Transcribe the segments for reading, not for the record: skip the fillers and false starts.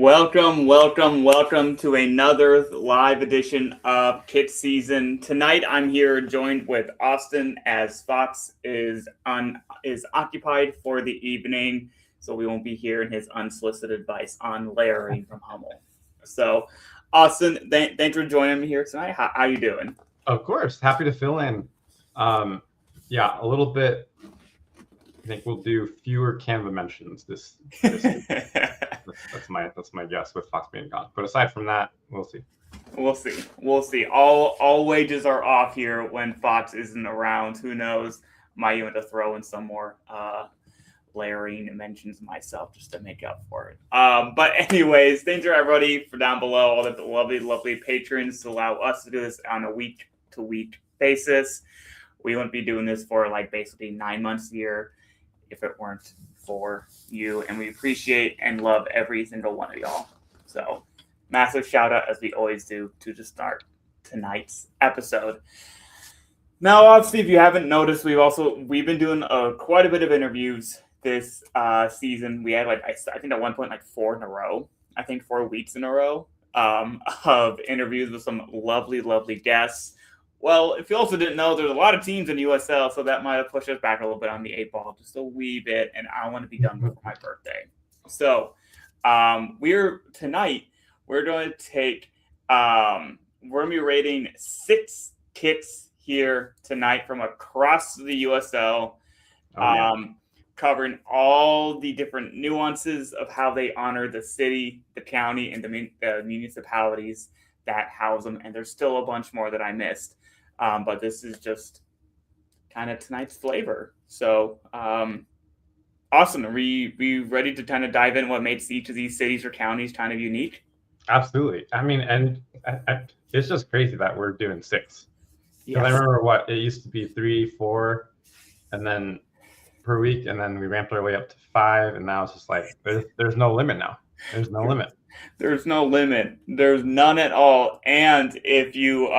Welcome to another live edition of KitSZN. Tonight, I'm here joined with Austin as Fox is occupied for the evening, so we won't be hearing his unsolicited advice on layering from Hummel. So, Austin, thanks for joining me here tonight. How you doing? Of course, happy to fill in. Yeah, a little bit. I think we'll do fewer Canva mentions this week. That's my guess with Fox being gone. But aside from that, we'll see. We'll see. All wages are off here when Fox isn't around. Who knows? Might even have to throw in some more layering mentions myself just to make up for it. But anyways, thanks to everybody for down below, all the lovely patrons to allow us to do this on a week-to-week basis. We wouldn't be doing this for like basically 9 months a year if it weren't for you, and we appreciate and love every single one of y'all. So massive shout out, as we always do, to just start tonight's episode. Now, obviously, if you haven't noticed, we've been doing quite a bit of interviews this season. We had I think at one point 4 in a row. I think 4 weeks in a row of interviews with some lovely guests. Well, if you also didn't know, there's a lot of teams in USL, so that might have pushed us back a little bit on the 8 ball, just a wee bit, and I want to be done before my birthday. So we're going to take we're going to be rating 6 kits here tonight from across the USL, covering all the different nuances of how they honor the city, the county, and the municipalities that house them, and there's still a bunch more that I missed. But this is just kind of tonight's flavor. So, Austin, are we ready to kind of dive in what makes each of these cities or counties kind of unique? Absolutely. I mean, and it's just crazy that we're doing 6. Because Yes. I remember it used to be 3, 4, and then per week, and then we ramped our way up to 5, and now it's just like there's no limit now. There's no limit. There's no limit. There's none at all. And if you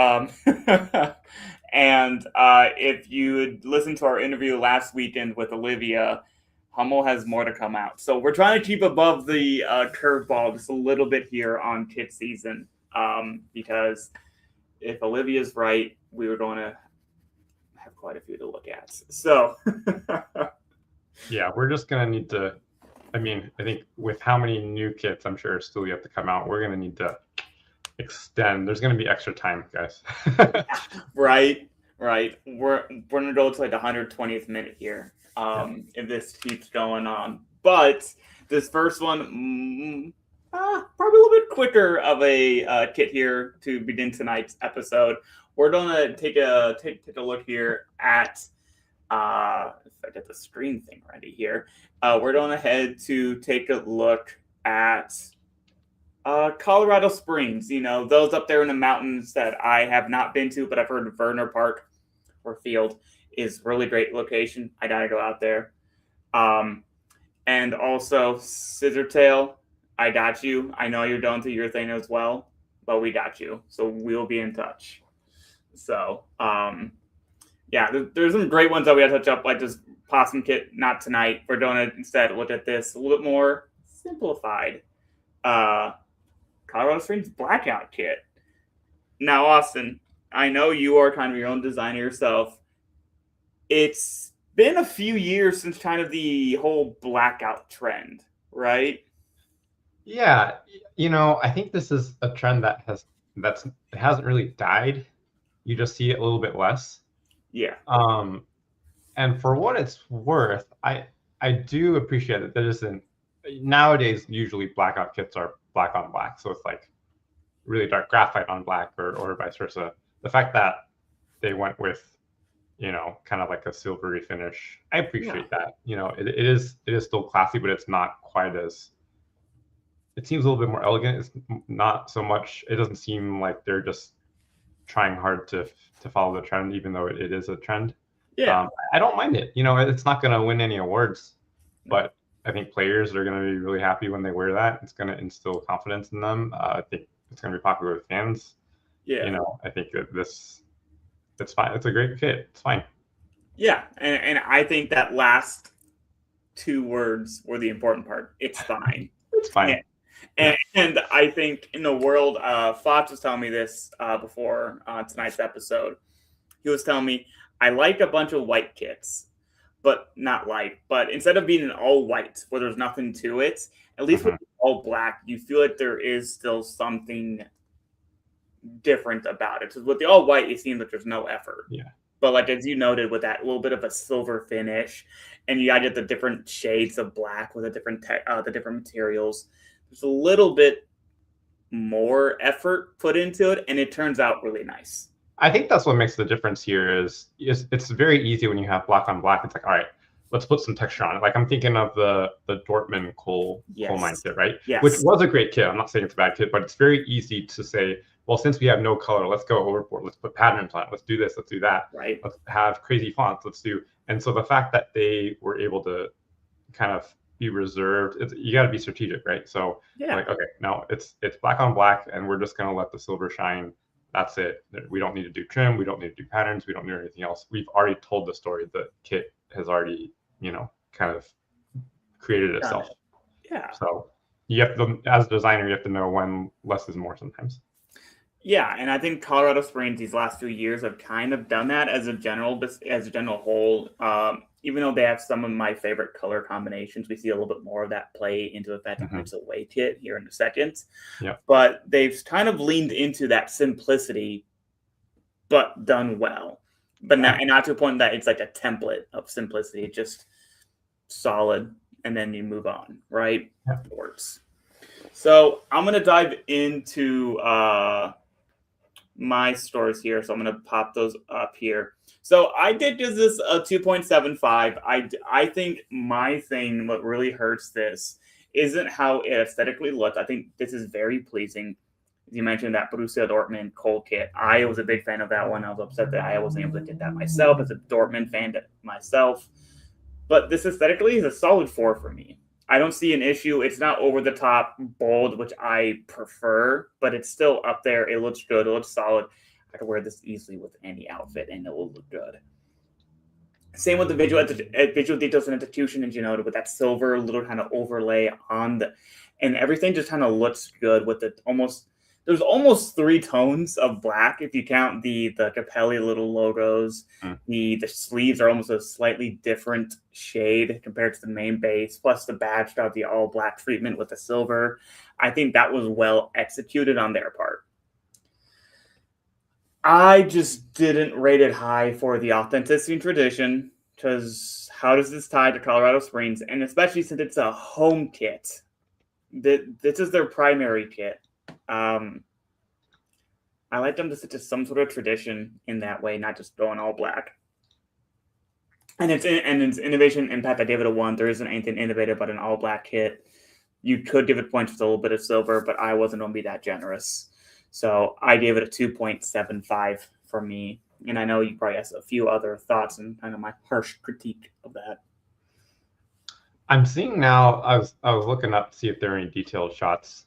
if you listened to our interview last weekend with Olivia, Hummel has more to come out. So we're trying to keep above the curveball just a little bit here on KitSZN, because if Olivia's right, we were going to have quite a few to look at. So yeah, we're just gonna need to. I mean, I think with how many new kits I'm sure still yet to come out, we're going to need to extend. There's going to be extra time, guys. Right. We're going to go to the 120th minute here if this keeps going on. But this first one, probably a little bit quicker of a kit here to begin tonight's episode. We're going to take a look here at if I get the screen thing ready here, we're going ahead to take a look at Colorado Springs. You know, those up there in the mountains that I have not been to, but I've heard Verner Park or Field is really great location. I gotta go out there. And also Scissortail, I got you. I know you're going through your thing as well, but we got you. So we'll be in touch. So, yeah, there's some great ones that we have to touch up, like this possum kit. Not tonight. We're going to instead look at this a little bit more simplified Colorado Springs blackout kit. Now, Austin, I know you are kind of your own designer yourself. It's been a few years since kind of the whole blackout trend, right? Yeah, I think this is a trend that hasn't really died. You just see it a little bit less. Yeah. And for what it's worth, I do appreciate that there isn't nowadays. Usually, blackout kits are black on black, so it's like really dark graphite on black, or vice versa. The fact that they went with, kind of like a silvery finish, I appreciate that. It is still classy, but it's not quite as. It seems a little bit more elegant. It's not so much. It doesn't seem like they're just trying hard to follow the trend, even though it is a trend. Yeah. I don't mind it. It's not going to win any awards, but I think players are going to be really happy when they wear that. It's going to instill confidence in them. I think it's going to be popular with fans. Yeah. I think that it's fine. It's a great fit. It's fine. Yeah, and I think that last 2 words were the important part. It's fine. It's fine. And I think in the world, Fox was telling me this before tonight's episode. He was telling me, I like a bunch of white kits, but not light. But instead of being an all white where there's nothing to it, at least with all black, you feel like there is still something different about it. Because with the all white, it seems like there's no effort. Yeah. But like as you noted, with that little bit of a silver finish, and you added the different shades of black with the different materials, there's a little bit more effort put into it, and it turns out really nice. I think that's what makes the difference here is it's very easy when you have black on black. It's like, all right, let's put some texture on it. Like I'm thinking of the Dortmund coal mine kit, right? Yes. Which was a great kit. I'm not saying it's a bad kit, but it's very easy to say, well, since we have no color, let's go overboard. Let's put patterns on it. Let's do this. Let's do that. Right. Let's have crazy fonts. Let's do. And so the fact that they were able to kind of be reserved, you got to be strategic, right? So like, okay, no, it's black on black, and we're just gonna let the silver shine. That's it. We don't need to do trim. We don't need to do patterns. We don't need anything else. We've already told the story. The kit has already, kind of created itself. Yeah. So you have to, as a designer, you have to know when less is more sometimes. Yeah, and I think Colorado Springs these last few years have kind of done that as a general whole. Even though they have some of my favorite color combinations, we see a little bit more of that play into effect in Prince Away kit here in a second. Yeah. But they've kind of leaned into that simplicity, but done well. But not to a point that it's like a template of simplicity, just solid, and then you move on, right? Afterwards. So I'm gonna dive into my stores here. So I'm going to pop those up here. So I did give this a 2.75. I think my thing, what really hurts this, isn't how it aesthetically looks. I think this is very pleasing. You mentioned that Borussia Dortmund coal kit. I was a big fan of that one. I was upset that I wasn't able to get that myself as a Dortmund fan myself. But this aesthetically is a solid 4 for me. I don't see an issue. It's not over the top bold, which I prefer, but it's still up there. It looks good. It looks solid. I can wear this easily with any outfit, and it will look good. Same with the visual details and execution, as you noted, with that silver little kind of overlay on and everything just kind of looks good with it. There's almost 3 tones of black if you count the Capelli little logos. The sleeves are almost a slightly different shade compared to the main base, plus the badge got the all black treatment with the silver. I think that was well executed on their part. I just didn't rate it high for the authenticity and tradition, because how does this tie to Colorado Springs? And especially since it's a home kit. This is their primary kit. I like them to stick to some sort of tradition in that way, not just going all black. And it's innovation impact. I gave it a 1. There isn't anything innovative but an all black kit. You could give it points with a little bit of silver, but I wasn't going to be that generous. So I gave it a 2.75 for me. And I know you probably have a few other thoughts and kind of my harsh critique of that. I'm seeing now, I was looking up to see if there are any detailed shots.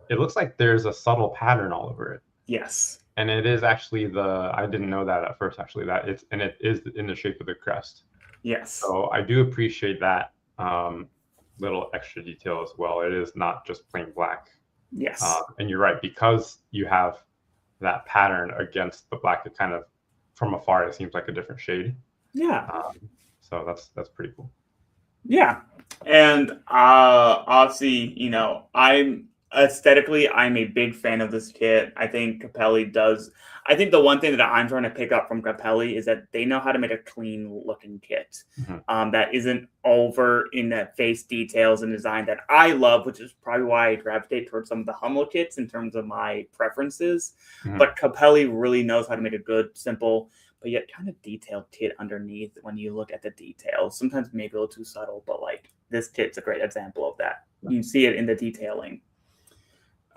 It looks like there's a subtle pattern all over it. Yes. And it is actually I didn't know that at first, actually, it is in the shape of the crest. Yes. So I do appreciate that little extra detail as well. It is not just plain black. Yes. And you're right, because you have that pattern against the black, it kind of, from afar, it seems like a different shade. Yeah. So that's pretty cool. Yeah. And obviously, I'm a big fan of this kit. I think Capelli does. I think the one thing that I'm trying to pick up from Capelli is that they know how to make a clean looking kit that isn't over in the face details and design that I love, which is probably why I gravitate towards some of the Hummel kits in terms of my preferences. But Capelli really knows how to make a good, simple, but yet kind of detailed kit underneath when you look at the details. Sometimes maybe a little too subtle, but like this kit's a great example of that. You see it in the detailing.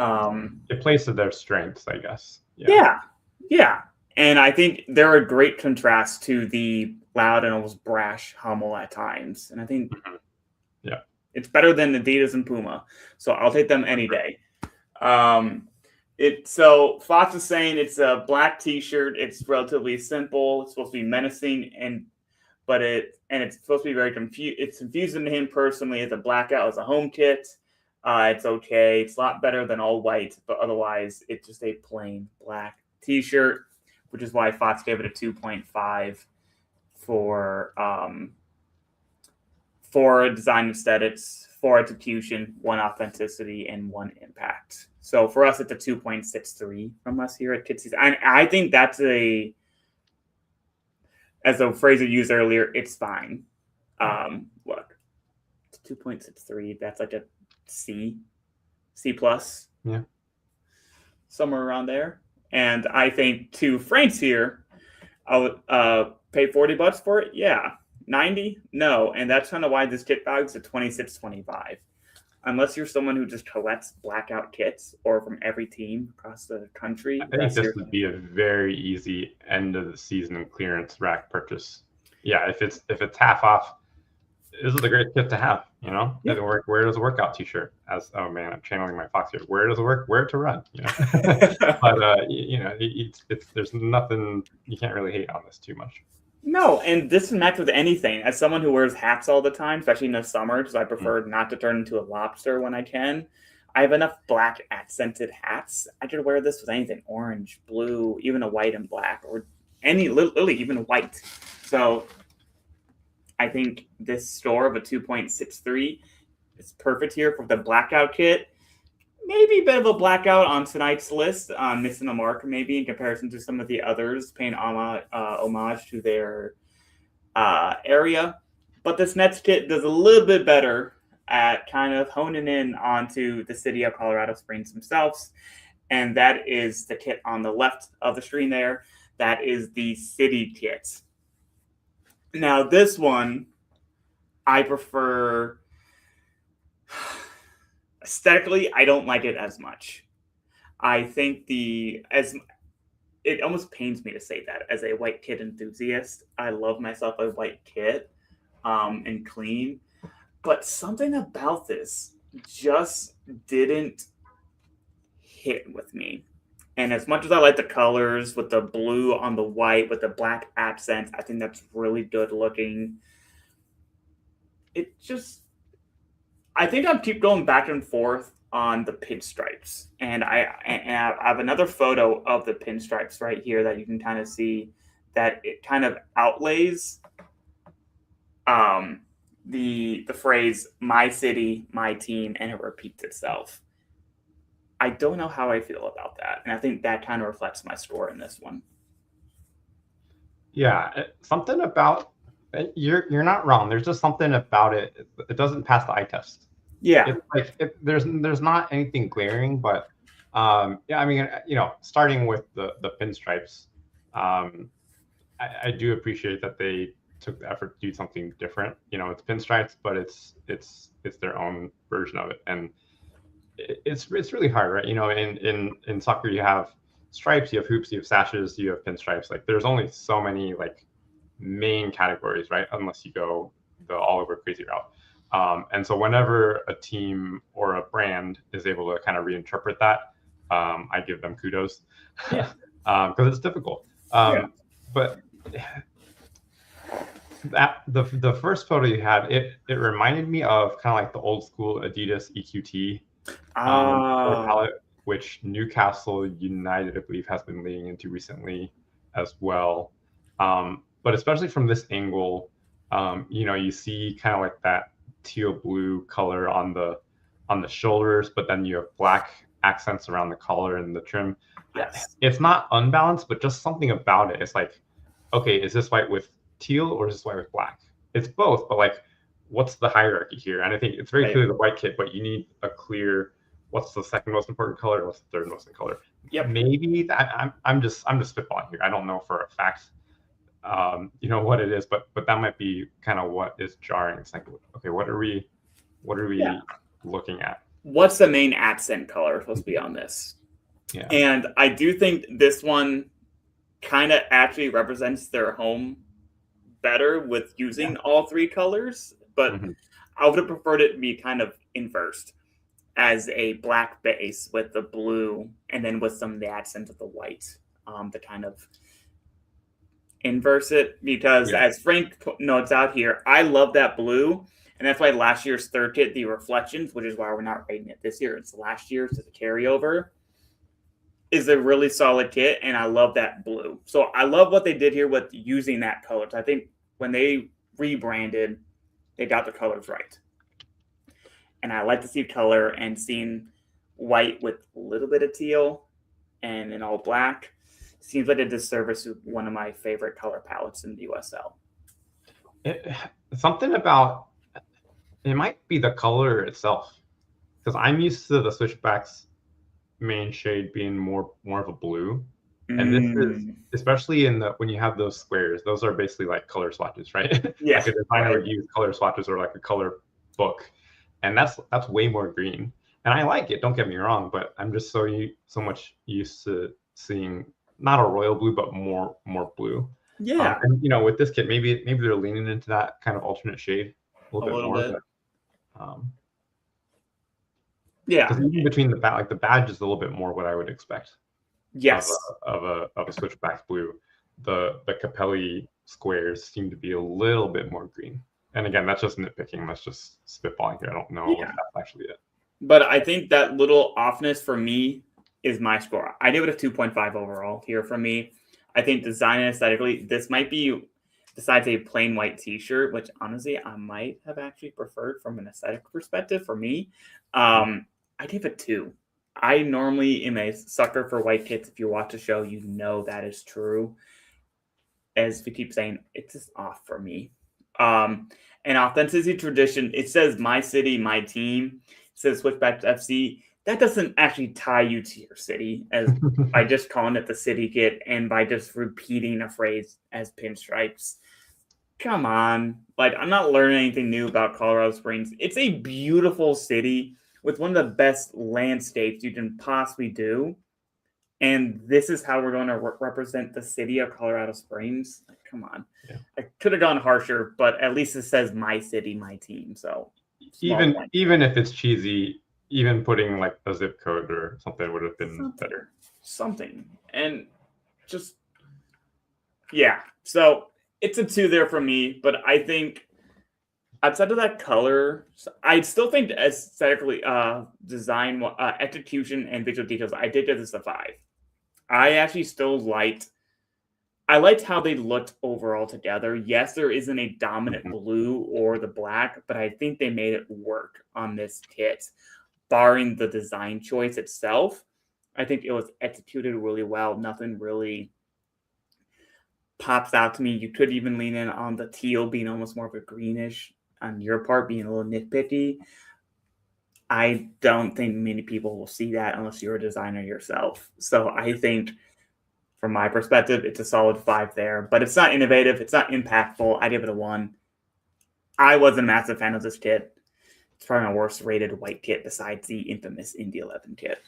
It plays to their strengths, I guess. Yeah. And I think they're a great contrast to the loud and almost brash Hummel at times. And I think it's better than Adidas and Puma. So I'll take them any day. So Fox is saying it's a black t-shirt. It's relatively simple. It's supposed to be menacing, it's supposed to be very confused. It's confusing to him personally as a blackout, as a home kit. It's okay. It's a lot better than all white, but otherwise it's just a plain black t-shirt, which is why Fox gave it a 2.5 for design aesthetics, 4 execution, 1 authenticity, and 1 impact. So for us, it's a 2.63 from us here at KitSZN. And I think that's as a phrase I used earlier, it's fine. Look, it's 2.63. That's like a C plus. Yeah. Somewhere around there. And I think to Frank's here, I would pay $40 for it. Yeah. 90? No. And that's kind of why this kit value is at $26.25. Unless you're someone who just collects blackout kits or from every team across the country. I think this would be a very easy end of the season clearance rack purchase. Yeah, if it's half off, this is a great kit to have. You know, yeah. Where does a workout t-shirt? Oh man, I'm channeling my Fox here. Where does it work? Where to run? You know, but you know, there's nothing you can't really hate on this too much. No, and this can match with anything. As someone who wears hats all the time, especially in the summer, because I prefer not to turn into a lobster when I can, I have enough black accented hats. I could wear this with anything: orange, blue, even a white and black, or literally even white. So I think this store of a 2.63 is perfect here for the blackout kit. Maybe a bit of a blackout on tonight's list, missing a mark maybe in comparison to some of the others, paying homage to their area. But this next kit does a little bit better at kind of honing in onto the city of Colorado Springs themselves. And that is the kit on the left of the screen there. That is the city kit. Now, this one, I prefer. Aesthetically, I don't like it as much. I think it almost pains me to say that as a white kit enthusiast. I love myself a white kit and clean, but something about this just didn't hit with me. And as much as I like the colors with the blue on the white with the black accents, I think that's really good looking. I think I'll keep going back and forth on the pinstripes. And I have another photo of the pinstripes right here that you can kind of see that it kind of outlays the phrase "my city, my team," and it repeats itself. I don't know how I feel about that, and I think that kind of reflects my score in this one. Yeah, something about you're not wrong. There's just something about it. It doesn't pass the eye test. Yeah, it's like there's not anything glaring, but yeah, I mean, you know, starting with the pinstripes, I do appreciate that they took the effort to do something different. You know, it's pinstripes, but it's their own version of it, and it's really hard, right? You know, in soccer you have stripes, you have hoops, you have sashes, you have pinstripes. Like there's only so many like main categories, right? Unless you go the all over crazy route. And so whenever a team or a brand is able to kind of reinterpret that, I give them kudos because it's difficult. But that the first photo you had, it reminded me of kind of like the old school Adidas EQT color palette, which Newcastle United, I believe, has been leaning into recently as well. But especially from this angle, you know, you see kind of like that teal blue color on the shoulders, but then you have black accents around the collar and the trim. Yes. It's not unbalanced, but just something about it. It's like, okay, is this white with teal or is this white with black? It's both, but like, what's the hierarchy here? And I think it's very clear the white kit, but you need a clear what's the second most important color and what's the third most important color. Yep. Maybe I'm just spitballing here. I don't know for a fact you know what it is, but that might be kind of what is jarring. It's like, okay, what are we looking at? What's the main accent color supposed to be on this? Yeah. And I do think this one kind of actually represents their home better with using all 3 colors, but I would have preferred it to be kind of inversed as a black base with the blue and then with some of the accents of the white to kind of inverse it, because as Frank notes out here, I love that blue, And that's why last year's third kit, the Reflections, which is why we're not rating it this year, it's last year's, it's a carryover, is a really solid kit, and I love that blue. So I love what they did here with using that color. So I think when they rebranded, they got the colors right. And I like to see color, and seeing white with a little bit of teal and an all black seems like a disservice to one of my favorite color palettes in the USL. Something about it might be the color itself, because I'm used to the Switchback's main shade being more of a blue, and this is especially in the when you have those squares. Those are basically like color swatches, right? Yeah, like a designer would use color swatches or like a color book, and that's way more green. And I like it. Don't get me wrong, but I'm just so much used to seeing not a royal blue, but more blue. Yeah, and with this kit, maybe they're leaning into that kind of alternate shade a little bit more. But, yeah, because even between the badge is a little bit more what I would expect. Yes, of a Switchback blue. The Capelli squares seem to be a little bit more green. And again, that's just nitpicking. That's just spitballing here. I don't know if that's actually it. But I think that little offness for me is my score. I give it a 2.5 overall here for me. I think design and aesthetically, this might be, besides a plain white t-shirt, which honestly I might have actually preferred from an aesthetic perspective for me. I give it 2. I normally am a sucker for white kits. If you watch the show, you know that is true. As we keep saying, it's just off for me. And authenticity tradition, it says my city, my team. It says Switchback FC. That doesn't actually tie you to your city as by just calling it the city kit and by just repeating a phrase as pinstripes. Come on. Like, I'm not learning anything new about Colorado Springs. It's a beautiful city with one of the best landscapes you can possibly do. And this is how we're going to represent the city of Colorado Springs. Like, come on. Yeah. I could have gone harsher, but at least it says my city, my team. So even if it's cheesy, even putting like a zip code or something would have been better. Something. And just, yeah. So it's a 2 there for me, but I think outside of that color, I still think aesthetically, design, execution, and visual details, I did give this a 5. I actually still liked how they looked overall together. Yes, there isn't a dominant blue or the black, but I think they made it work on this kit. Barring the design choice itself, I think it was executed really well. Nothing really pops out to me. You could even lean in on the teal being almost more of a greenish on your part, being a little nitpicky. I don't think many people will see that unless you're a designer yourself. So I think from my perspective, it's a solid 5 there, but it's not innovative. It's not impactful. I give it a 1. I was a massive fan of this kit. It's probably my worst rated white kit besides the infamous Indy 11 kit.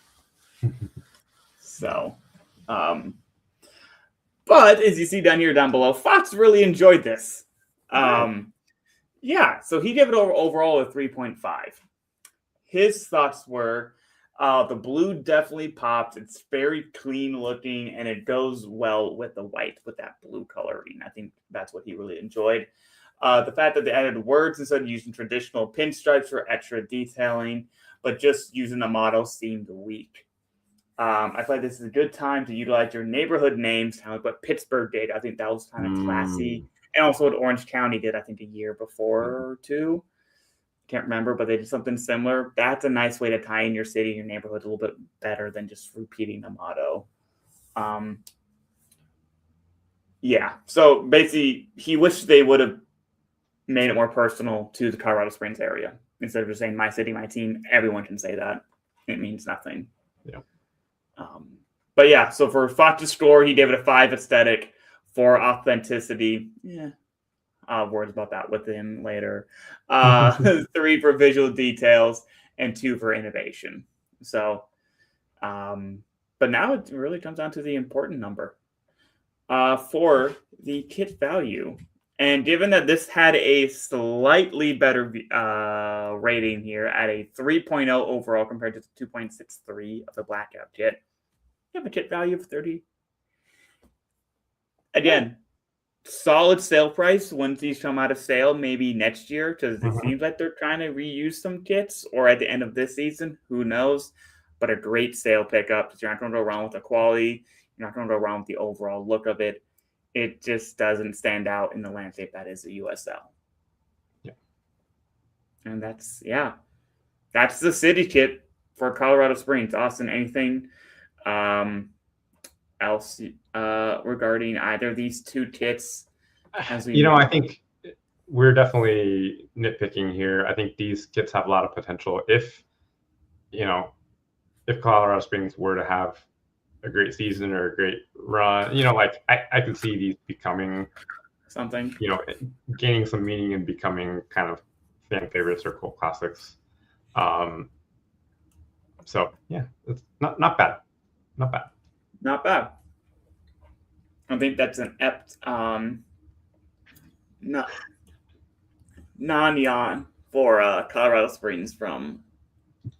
So, but as you see down below, Fox really enjoyed this. Yeah, so he gave it overall a 3.5. His thoughts were, the blue definitely pops. It's very clean looking, and it goes well with the white, with that blue coloring. I think that's what he really enjoyed. The fact that they added words instead of using traditional pinstripes for extra detailing, but just using the model seemed weak. I feel like this is a good time to utilize your neighborhood names, kind of like what Pittsburgh did. I think that was kind of classy. And also what Orange County did, I think, a year before or 2. Can't remember, but they did something similar. That's a nice way to tie in your city, your neighborhood a little bit better than just repeating the motto. Yeah, so basically, he wished they would have made it more personal to the Colorado Springs area. Instead of just saying my city, my team, everyone can say that. It means nothing. Yeah. But yeah, so for Fox's score, he gave it a 5 aesthetic. For authenticity, words about that with him later. 3 for visual details and 2 for innovation. So, but now it really comes down to the important number for the kit value. And given that this had a slightly better rating here at a 3.0 overall compared to the 2.63 of the Blackout kit, you have a kit value of 30. Again, solid sale price once these come out of sale, maybe next year, because it Mhm. seems like they're trying to reuse some kits, or at the end of this season, who knows? But a great sale pickup because you're not going to go wrong with the quality. You're not going to go wrong with the overall look of it. It just doesn't stand out in the landscape that is the USL. Yeah. And that's the city kit for Colorado Springs. Austin, anything else regarding either of these two kits as we I think we're definitely nitpicking here. I think these kits have a lot of potential. If Colorado Springs were to have a great season or a great run, like I could see these becoming something, gaining some meaning and becoming kind of fan favorites or cult classics. So yeah, it's not bad. Not bad. Not bad. I think that's an apt non-yawn for Colorado Springs from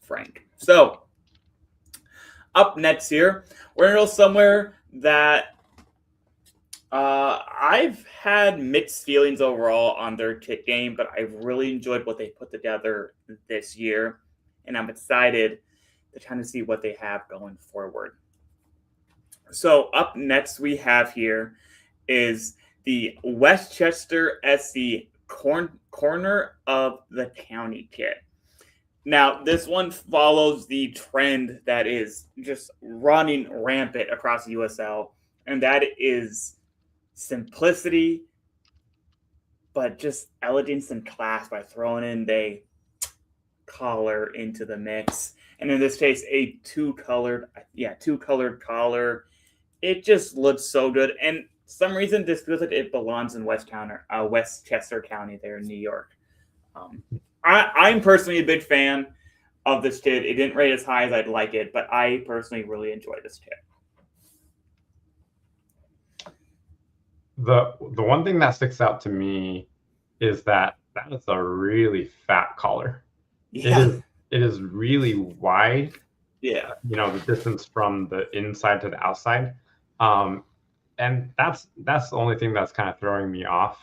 Frank. So up next here, we're gonna go somewhere that I've had mixed feelings overall on their kit game, but I've really enjoyed what they put together this year, and I'm excited to kind of see what they have going forward. So up next we have here is the Westchester SC corner of the county kit. Now, this one follows the trend that is just running rampant across the USL, and that is simplicity, but just elegance and class by throwing in the collar into the mix. And in this case, a two-colored collar. It just looks so good. And some reason this feels like it belongs in Westchester County there in New York. I'm personally a big fan of this kit. It didn't rate as high as I'd like it, but I personally really enjoy this kit. The one thing that sticks out to me is that is a really fat collar. Yeah. It is really wide. Yeah. The distance from the inside to the outside. And that's the only thing that's kind of throwing me off.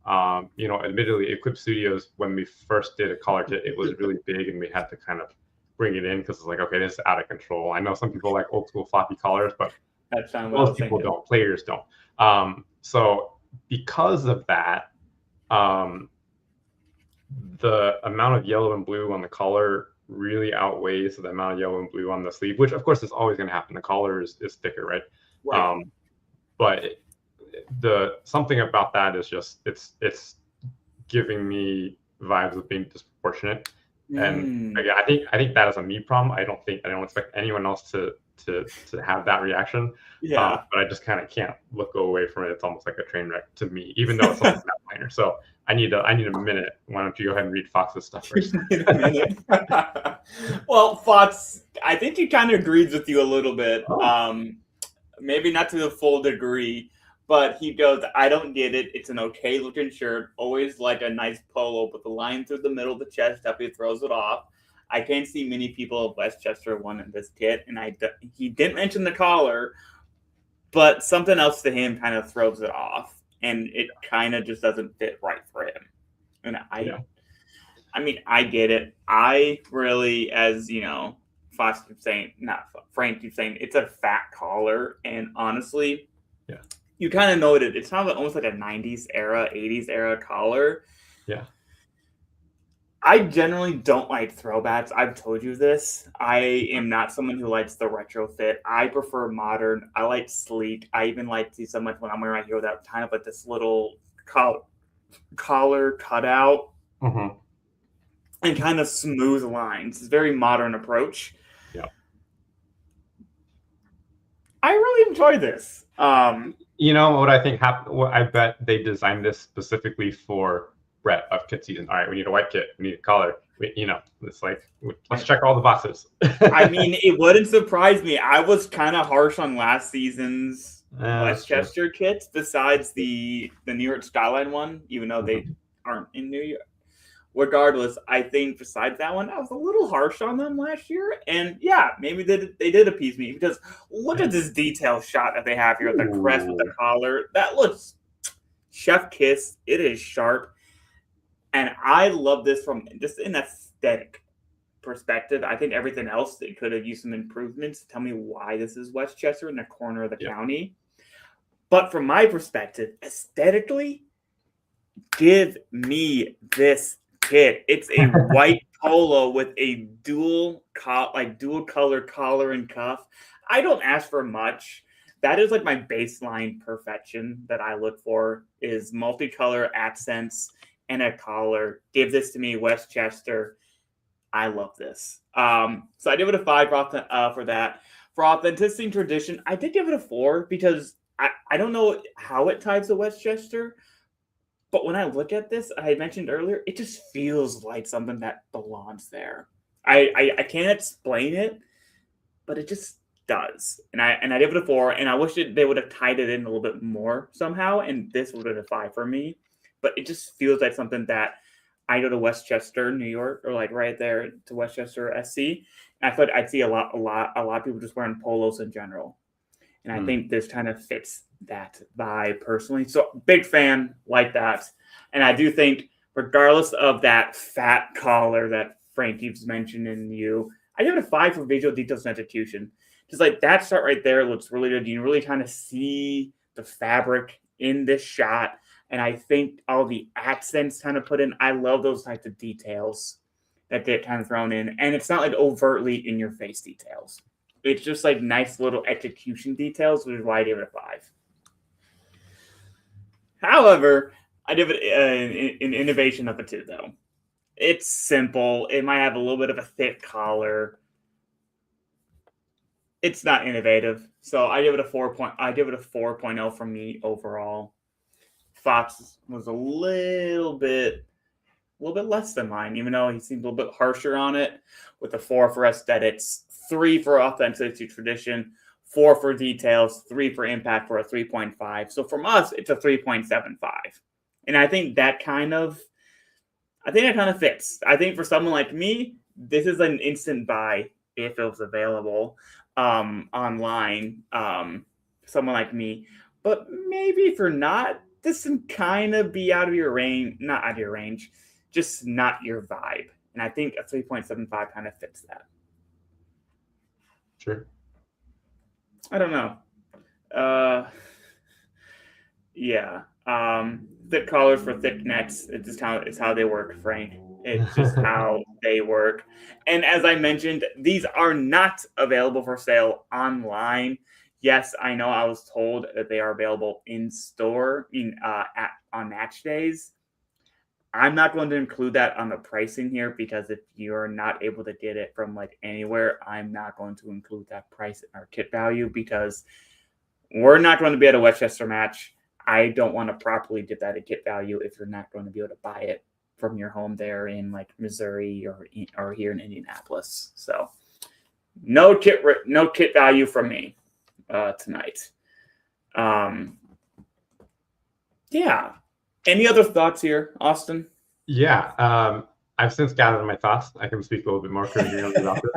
Admittedly, Eclipse Studios, when we first did a collar kit, it was really big and we had to kind of bring it in because it's like, okay, this is out of control. I know some people like old school floppy collars, but most people don't. Players don't. So because of that, the amount of yellow and blue on the collar really outweighs the amount of yellow and blue on the sleeve, which of course is always going to happen. The collar is thicker, right? But something about that is just it's giving me vibes of being disproportionate. And again, I think that is a me problem. I don't expect anyone else to have that reaction. Yeah. But I just kind of can't go away from it. It's almost like a train wreck to me, even though it's something that minor. So I need a minute. Why don't you go ahead and read Fox's stuff first? Well, Fox, I think he kind of agrees with you a little bit. Maybe not to the full degree, but he goes, I don't get it. It's an okay looking shirt. Always like a nice polo, but the line through the middle of the chest definitely throws it off. I can't see many people of Westchester wanting this kit, and he didn't mention the collar, but something else to him kind of throws it off, and it kind of just doesn't fit right for him. And I mean, I get it. I really, as Fox keeps saying, not Frank keeps saying, it's a fat collar, and honestly, you kind of know it. It's kind of almost like a 90s era, 80s era collar. Yeah. I generally don't like throwbacks. I've told you this. I am not someone who likes the retrofit. I prefer modern. I like sleek. I even like to see so much when I'm wearing my hero that kind of like this little collar cutout and kind of smooth lines. It's a very modern approach. Yeah. I really enjoy this. What I think happened? I bet they designed this specifically for Brett of KitSZN. All right, we need a white kit. We need a collar. It's like, let's check all the boxes. I mean, it wouldn't surprise me. I was kind of harsh on last season's Westchester kits, besides the New York Skyline one, even though they aren't in New York. Regardless, I think besides that one, I was a little harsh on them last year. And yeah, maybe they did appease me, because look at this detail shot that they have here, the crest with the collar. That looks Chef Kiss. It is sharp, and I love this from just an aesthetic perspective. I think everything else they could have used some improvements. Tell me why this is Westchester in the corner of the county. But from my perspective, aesthetically, give me this kit. It's a white polo with a dual color collar and cuff. I don't ask for much. That is like my baseline perfection that I look for is multicolor accents and a collar. Give this to me, Westchester. I love this. So I give it a 5 for that. For authenticity and tradition, I did give it a 4 because I don't know how it ties to Westchester, but when I look at this, I mentioned earlier, it just feels like something that belongs there. I can't explain it, but it just does. And I give it a 4, and I wish they would have tied it in a little bit more somehow, and this would have been a 5 for me. But it just feels like something that I go to Westchester, New York, or like right there to Westchester, SC, and I thought I'd see a lot of people just wearing polos in general. And I think this kind of fits that vibe personally. So big fan like that. And I do think regardless of that fat collar that Frank keeps mentioning I give it a 5 for visual details and execution. Just like that shot right there looks really good. You really kind of see the fabric in this shot. And I think all the accents kind of put in. I love those types of details that get kind of thrown in. And it's not like overtly in your face details. It's just like nice little execution details, which is why I gave it a 5. However, I give it an innovation of a 2, though. It's simple. It might have a little bit of a thick collar. It's not innovative, so I give it a 4. I give it a 4.0 from me overall. Fox was a little bit less than mine, even though he seemed a little bit harsher on it. With a 4 for aesthetics, 3 for authenticity tradition, 4 for details, 3 for impact for a 3.5. So from us, it's a 3.75, and I think that kind of fits. I think for someone like me, this is an instant buy if it was available online. Someone like me, but maybe if you're not, this can kind of be out of your range, not out of your range, just not your vibe. And I think a 3.75 kind of fits that. Sure. I don't know. Yeah. Thick collars for thick necks. It's how they work, Frank. It's just how they work. And as I mentioned, these are not available for sale online. Yes, I know I was told that they are available in store on match days. I'm not going to include that on the pricing here because if you're not able to get it from like anywhere, I'm not going to include that price in our kit value because we're not going to be at a Westchester match. I don't want to properly get that at kit value if you're not going to be able to buy it from your home there in like Missouri or here in Indianapolis. So no kit value from me tonight. Yeah. Any other thoughts here, Austin? Yeah. I've since gathered my thoughts. I can speak a little bit more coherently about this.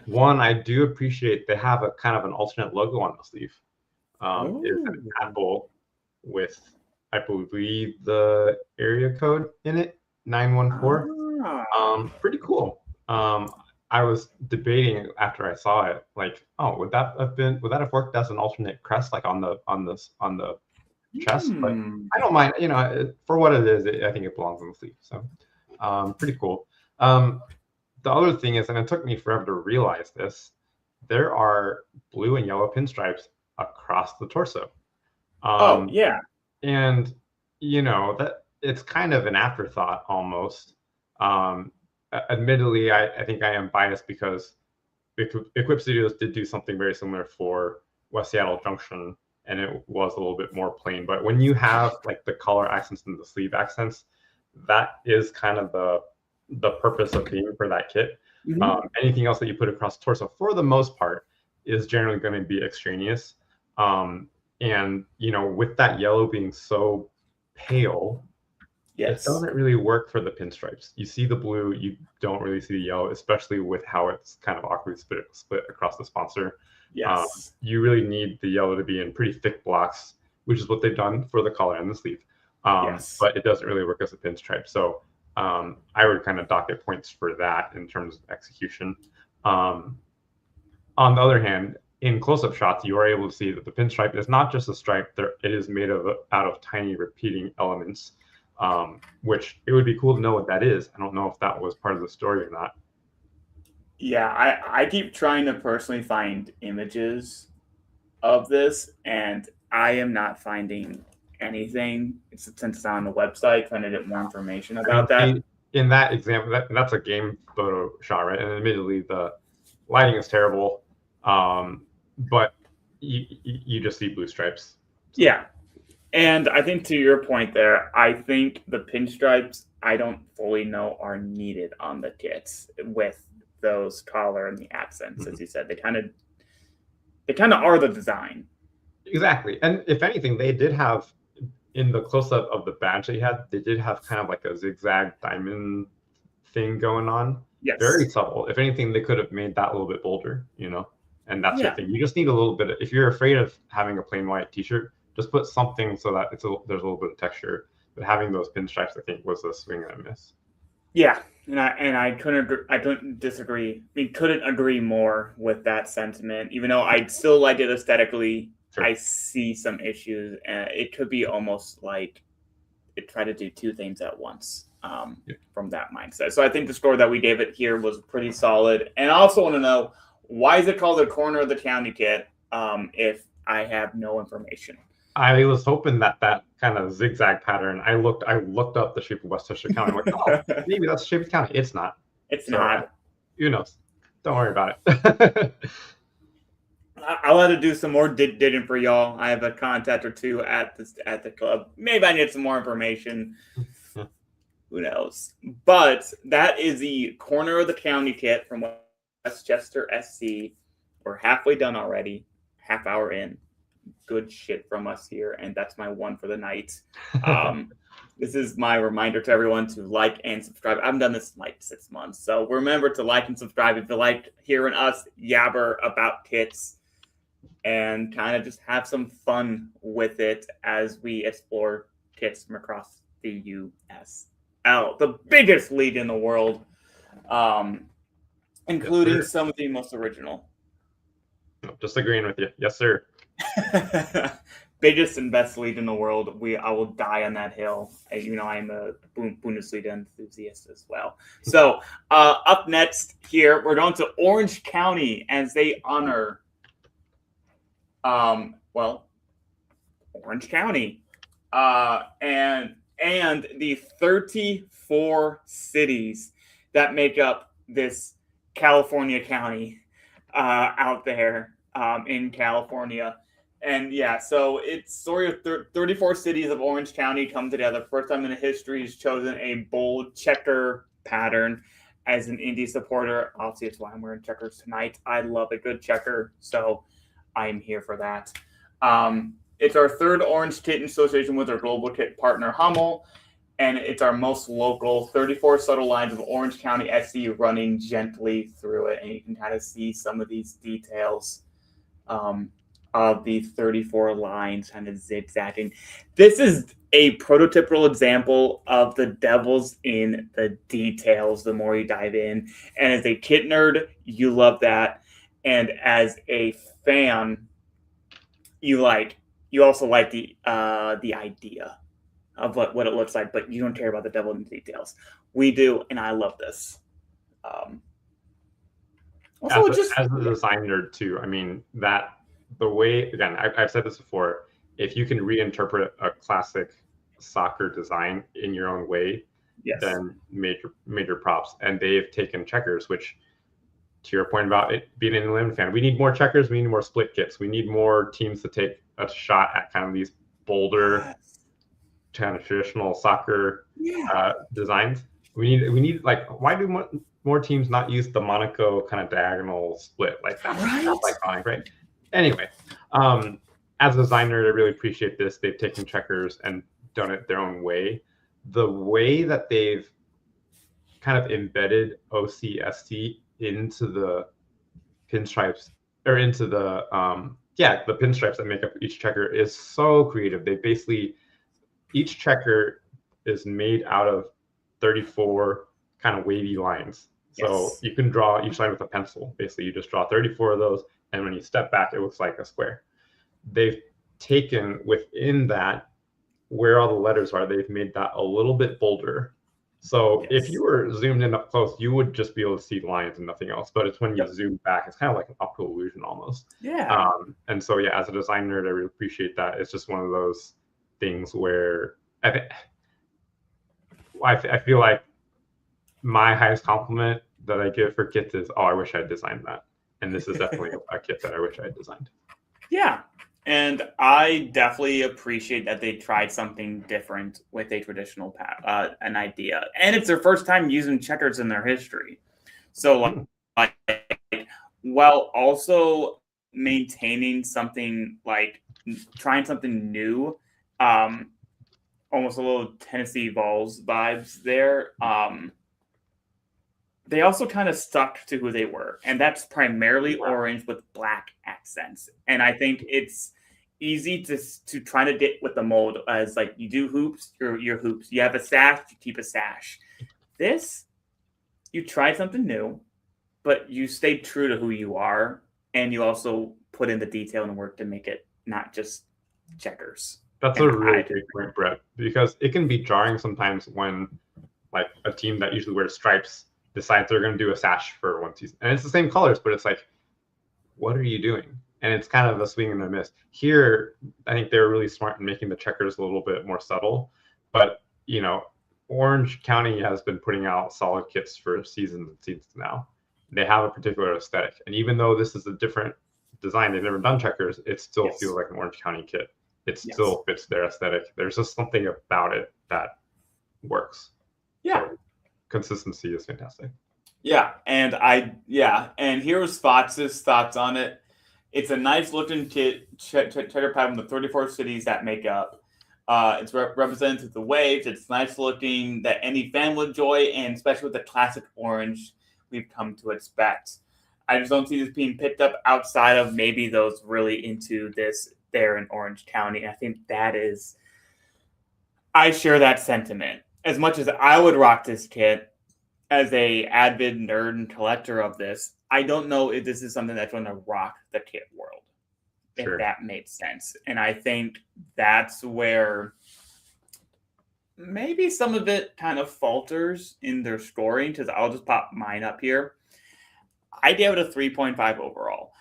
One, I do appreciate they have a kind of an alternate logo on the sleeve. It's an apple with, I believe, the area code in it, 914. Pretty cool. I was debating after I saw it, like, oh, would that have worked as an alternate crest, like on the chest? But I don't mind. For what it is, I think it belongs on the sleeve. So, pretty cool. The other thing is, and it took me forever to realize this, there are blue and yellow pinstripes across the torso. Yeah. And that it's kind of an afterthought almost. Admittedly, I think I am biased because Equip Studios did do something very similar for West Seattle Junction, and it was a little bit more plain. But when you have like the collar accents and the sleeve accents, that is kind of the purpose of being for that kit. Anything else that you put across the torso, for the most part, is generally going to be extraneous. And with that yellow being so pale, yes, it doesn't really work for the pinstripes. You see the blue, you don't really see the yellow, especially with how it's kind of awkwardly split across the sponsor. Yes. You really need the yellow to be in pretty thick blocks, which is what they've done for the collar and the sleeve. Yes. But it doesn't really work as a pinstripe. So I would kind of docket points for that in terms of execution. On the other hand, in close-up shots, you are able to see that the pinstripe is not just a stripe; it is made out of tiny repeating elements, which it would be cool to know what that is. I don't know if that was part of the story or not. Yeah, I keep trying to personally find images of this, and I am not finding anything since it's on the website, trying to get more information about that. In that example, that's a game photo shot, right? And admittedly, the lighting is terrible, but you just see blue stripes. So. Yeah, and I think to your point there, I think the pinstripes I don't fully know are needed on the kits with those collar and the accents, as you said. They kind of are the design. Exactly, and if anything, they did have in the close-up of the badge they did have kind of like a zigzag diamond thing going on. Yes. Very subtle. If anything, they could have made that a little bit bolder, and that's the thing. You just need a little bit if you're afraid of having a plain white t-shirt, just put something so that there's a little bit of texture. But having those pinstripes, I think, was a swing and a miss. Yeah, and I couldn't disagree. Couldn't agree more with that sentiment. Even though I still like it aesthetically, sure. I see some issues, and it could be almost like it tried to do two things at once from that mindset. So I think the score that we gave it here was pretty solid. And I also want to know, why is it called the corner of the county kit if I have no information? I was hoping that kind of zigzag pattern. I looked up the shape of Westchester County. I'm like, oh, maybe that's the shape of the county. It's not. It's not. Who knows? Don't worry about it. I'll have to do some more digging for y'all. I have a contact or two at the club. Maybe I need some more information. Who knows? But that is the corner of the county kit from Westchester SC. We're halfway done already. Half hour in. Good shit from us here, and that's my one for the night. This is my reminder to everyone to like and subscribe. I haven't done this in like 6 months, so remember to like and subscribe if you like hearing us yabber about kits and kind of just have some fun with it as we explore kits from across the USL, the biggest league in the world, including some of the most original. Just agreeing with you. Yes, sir. Biggest and best league in the world. I will die on that hill. I'm a Bundesliga enthusiast as well. So up next here, we're going to Orange County as they honor, Orange County, and the 34 cities that make up this California county out there in California. And yeah, so it's story of 34 cities of Orange County come together. First time in history has chosen a bold checker pattern. As an Indy supporter, obviously it's why I'm wearing checkers tonight. I love a good checker, so I am here for that. It's our third Orange Kit in association with our global kit partner Hummel, and it's our most local 34 subtle lines of Orange County SC running gently through it, and you can kind of see some of these details of the 34 lines kind of zigzagging. This is a prototypical example of the devil's in the details the more you dive in. And as a kit nerd, you love that. And as a fan, you also like the idea of what it looks like, but you don't care about the devil in the details. We do, and I love this. Also, as a designer too, I mean that the way, again, I've said this before, if you can reinterpret a classic soccer design in your own way, yes, then major props. And they've taken checkers, which, to your point about it being an England fan, we need more checkers, we need more split kits, we need more teams to take a shot at kind of these bolder, kind of traditional soccer designs. We need like, why do more teams not use the Monaco kind of diagonal split like that? Right. That's iconic, right? Anyway, as a designer, I really appreciate this. They've taken checkers and done it their own way. The way that they've kind of embedded OCST into the pinstripes, or into the pinstripes that make up each checker is so creative. They basically each checker is made out of 34 kind of wavy lines. So Yes. you can draw each line with a pencil. Basically, you just draw 34 of those, and when you step back, it looks like a square. They've taken within that where all the letters are, they've made that a little bit bolder. So if Yes. you were zoomed in up close, you would just be able to see lines and nothing else. But it's when you Yep. zoom back, it's kind of like an optical illusion almost. Yeah. And so yeah, as a design nerd, I really appreciate that. It's just one of those things where I feel like my highest compliment that I give for kits is, oh, I wish I had designed that. And this is definitely a kit that I wish I had designed. Yeah. And I definitely appreciate that they tried something different with a traditional an idea. And it's their first time using checkers in their history. So, like, while also maintaining something like trying something new, um, almost a little Tennessee Vols vibes there. They also kind of stuck to who they were, and that's primarily orange with black accents. And I think it's easy to try to get with the mold as like you do hoops, your hoops. You have a sash, you keep a sash. This, you tried something new, but you stayed true to who you are, and you also put in the detail and work to make it not just checkers. That's a And really great point, Brett, because it can be jarring sometimes when like a team that usually wears stripes decides they're going to do a sash for one season. And it's the same colors, but it's like, what are you doing? And it's kind of a swing and a miss. Here, I think they were really smart in making the checkers a little bit more subtle. But, you know, Orange County has been putting out solid kits for seasons and seasons now. They have a particular aesthetic. And even though this is a different design, they've never done checkers, it still feels like an Orange County kit. It still fits their aesthetic. There's just something about it that works. Yeah. So consistency is fantastic. Yeah, and here was Fox's thoughts on it. It's a nice looking cheddar pattern with 34 cities that make up. It's represented through the waves. It's nice looking that any fan would enjoy, and especially with the classic orange we've come to expect. I just don't see this being picked up outside of maybe those really into this there in Orange County. I think that is, I share that sentiment. As much as I would rock this kit, as a avid nerd and collector of this, I don't know if this is something that's going to rock the kit world, if that makes sense. And I think that's where maybe some of it kind of falters in their scoring, because I'll just pop mine up here. I gave it a 3.5 overall.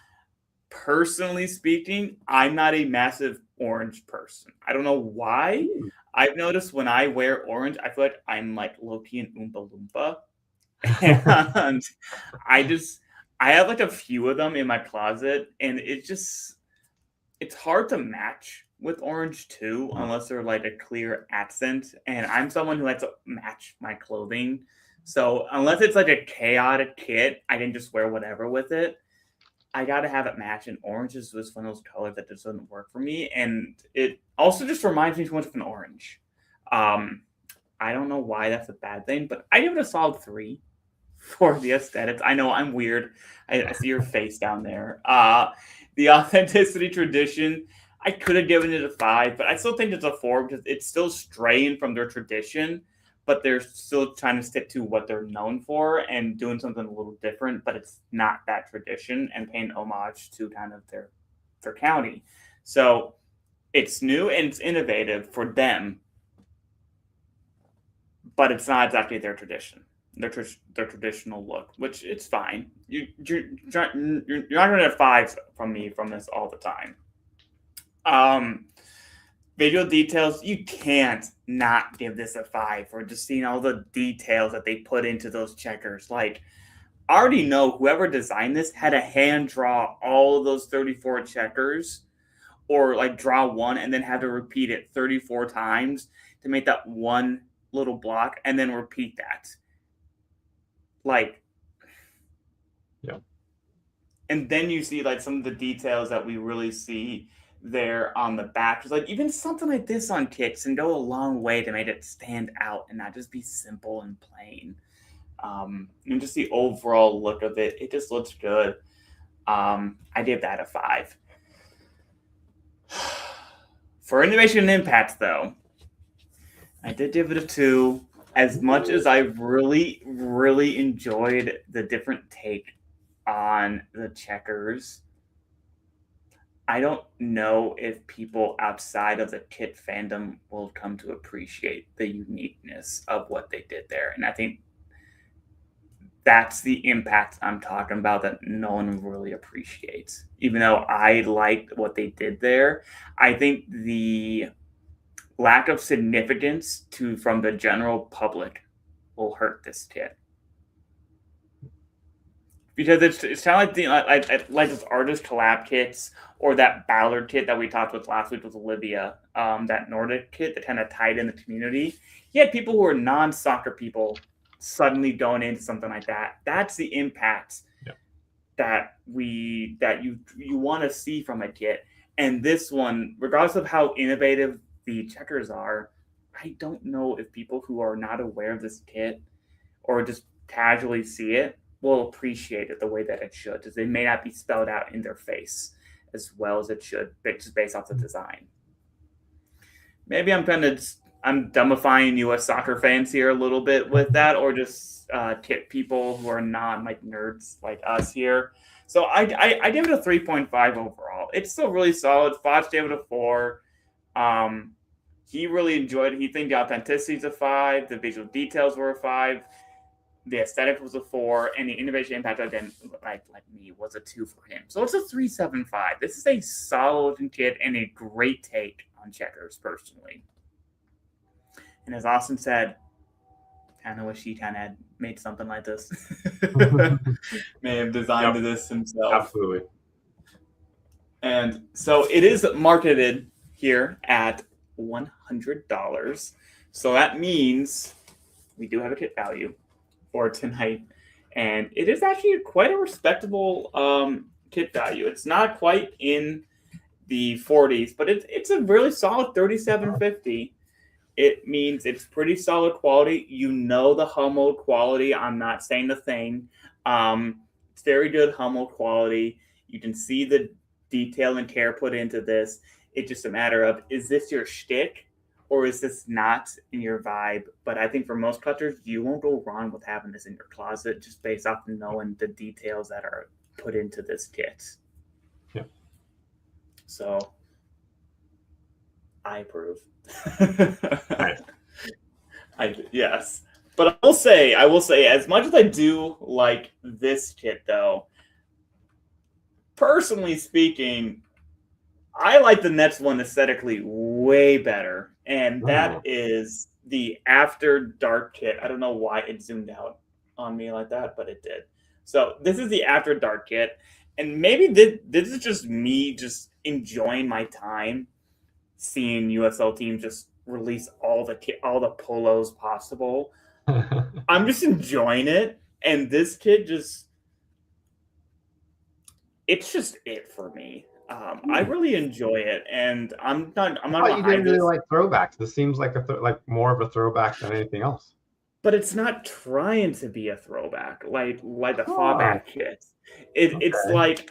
Personally speaking, I'm not a massive orange person. I don't know why. I've noticed when I wear orange, I feel like I'm like Loki and Oompa Loompa. And I have like a few of them in my closet, and it's hard to match with orange too, unless they're like a clear accent. And I'm someone who likes to match my clothing. So unless it's like a chaotic kit, I can just wear whatever with it. I gotta have it match, and orange is just one of those colors that just doesn't work for me. And it also just reminds me too much of an orange. I don't know why that's a bad thing, but I give it a solid 3 for the aesthetics. I know I'm weird. I see your face down there. The authenticity tradition, I could have given it a 5, but I still think it's a 4 because it's still straying from their tradition, but they're still trying to stick to what they're known for and doing something a little different, but it's not that tradition and paying homage to kind of their county. So it's new and it's innovative for them, but it's not exactly their tradition, their traditional look, which it's fine. You're not going to have 5 from me from this all the time. Visual details, you can't not give this a 5 for just seeing all the details that they put into those checkers. Like, I already know whoever designed this had to hand draw all of those 34 checkers, or like draw one and then have to repeat it 34 times to make that one little block and then repeat that. Like, yeah. And then you see like some of the details that we really see there on the back. It's like even something like this on kits can go a long way to make it stand out and not just be simple and plain. And just the overall look of it, it just looks good. I gave that a 5. For innovation and impact, though, I did give it a 2. As much as I really, really enjoyed the different take on the checkers, I don't know if people outside of the kit fandom will come to appreciate the uniqueness of what they did there. And I think that's the impact I'm talking about that no one really appreciates. Even though I liked what they did there, I think the lack of significance to from the general public will hurt this kit because it's kind of like the like this artist collab kits or that Ballard kit that we talked with last week with Olivia, that Nordic kit that kind of tied in the community. You had people who are non-soccer people suddenly going into something like that. That's the impact that you want to see from a kit. And this one, regardless of how innovative the checkers are, I don't know if people who are not aware of this kit or just casually see it will appreciate it the way that it should, because it may not be spelled out in their face as well as it should, just based off the design. Maybe I'm dumbifying U.S. soccer fans here a little bit with that, or just kit people who are not like nerds like us here. So I give it a 3.5 overall. It's still really solid. Fox gave it a 4. He really enjoyed it. He think the authenticity is a 5. The visual details were a 5. The aesthetic was a 4, and the innovation impact, again, like me, was a 2 for him. So it's a 3.75. This is a solid kit and a great take on checkers, personally. And as Austin said, I kind of wish he kind of had made something like this. May have designed this himself. Absolutely. And so it is marketed here at $100. So that means we do have a kit value for tonight. And it is actually quite a respectable kit value. It's not quite in the 40s, but it's a really solid $37.50. It means it's pretty solid quality. You know the Hummel quality. I'm not saying the thing. It's very good Hummel quality. You can see the detail and care put into this. It's just a matter of, is this your shtick or is this not in your vibe? But I think for most collectors, you won't go wrong with having this in your closet just based off knowing the details that are put into this kit. Yeah. So I approve. Nice. Yes. But I will say, as much as I do like this kit, though, personally speaking, I like the next one aesthetically way better. And that is the After Dark kit. I don't know why it zoomed out on me like that, but it did. So this is the After Dark kit. And maybe this is just me just enjoying my time seeing USL teams just release all the polos possible. I'm just enjoying it, and this kid it's just it for me. I really enjoy it, and I'm not. You didn't really like throwbacks. This seems like like more of a throwback than anything else. But it's not trying to be a throwback like the fallback kit. It's like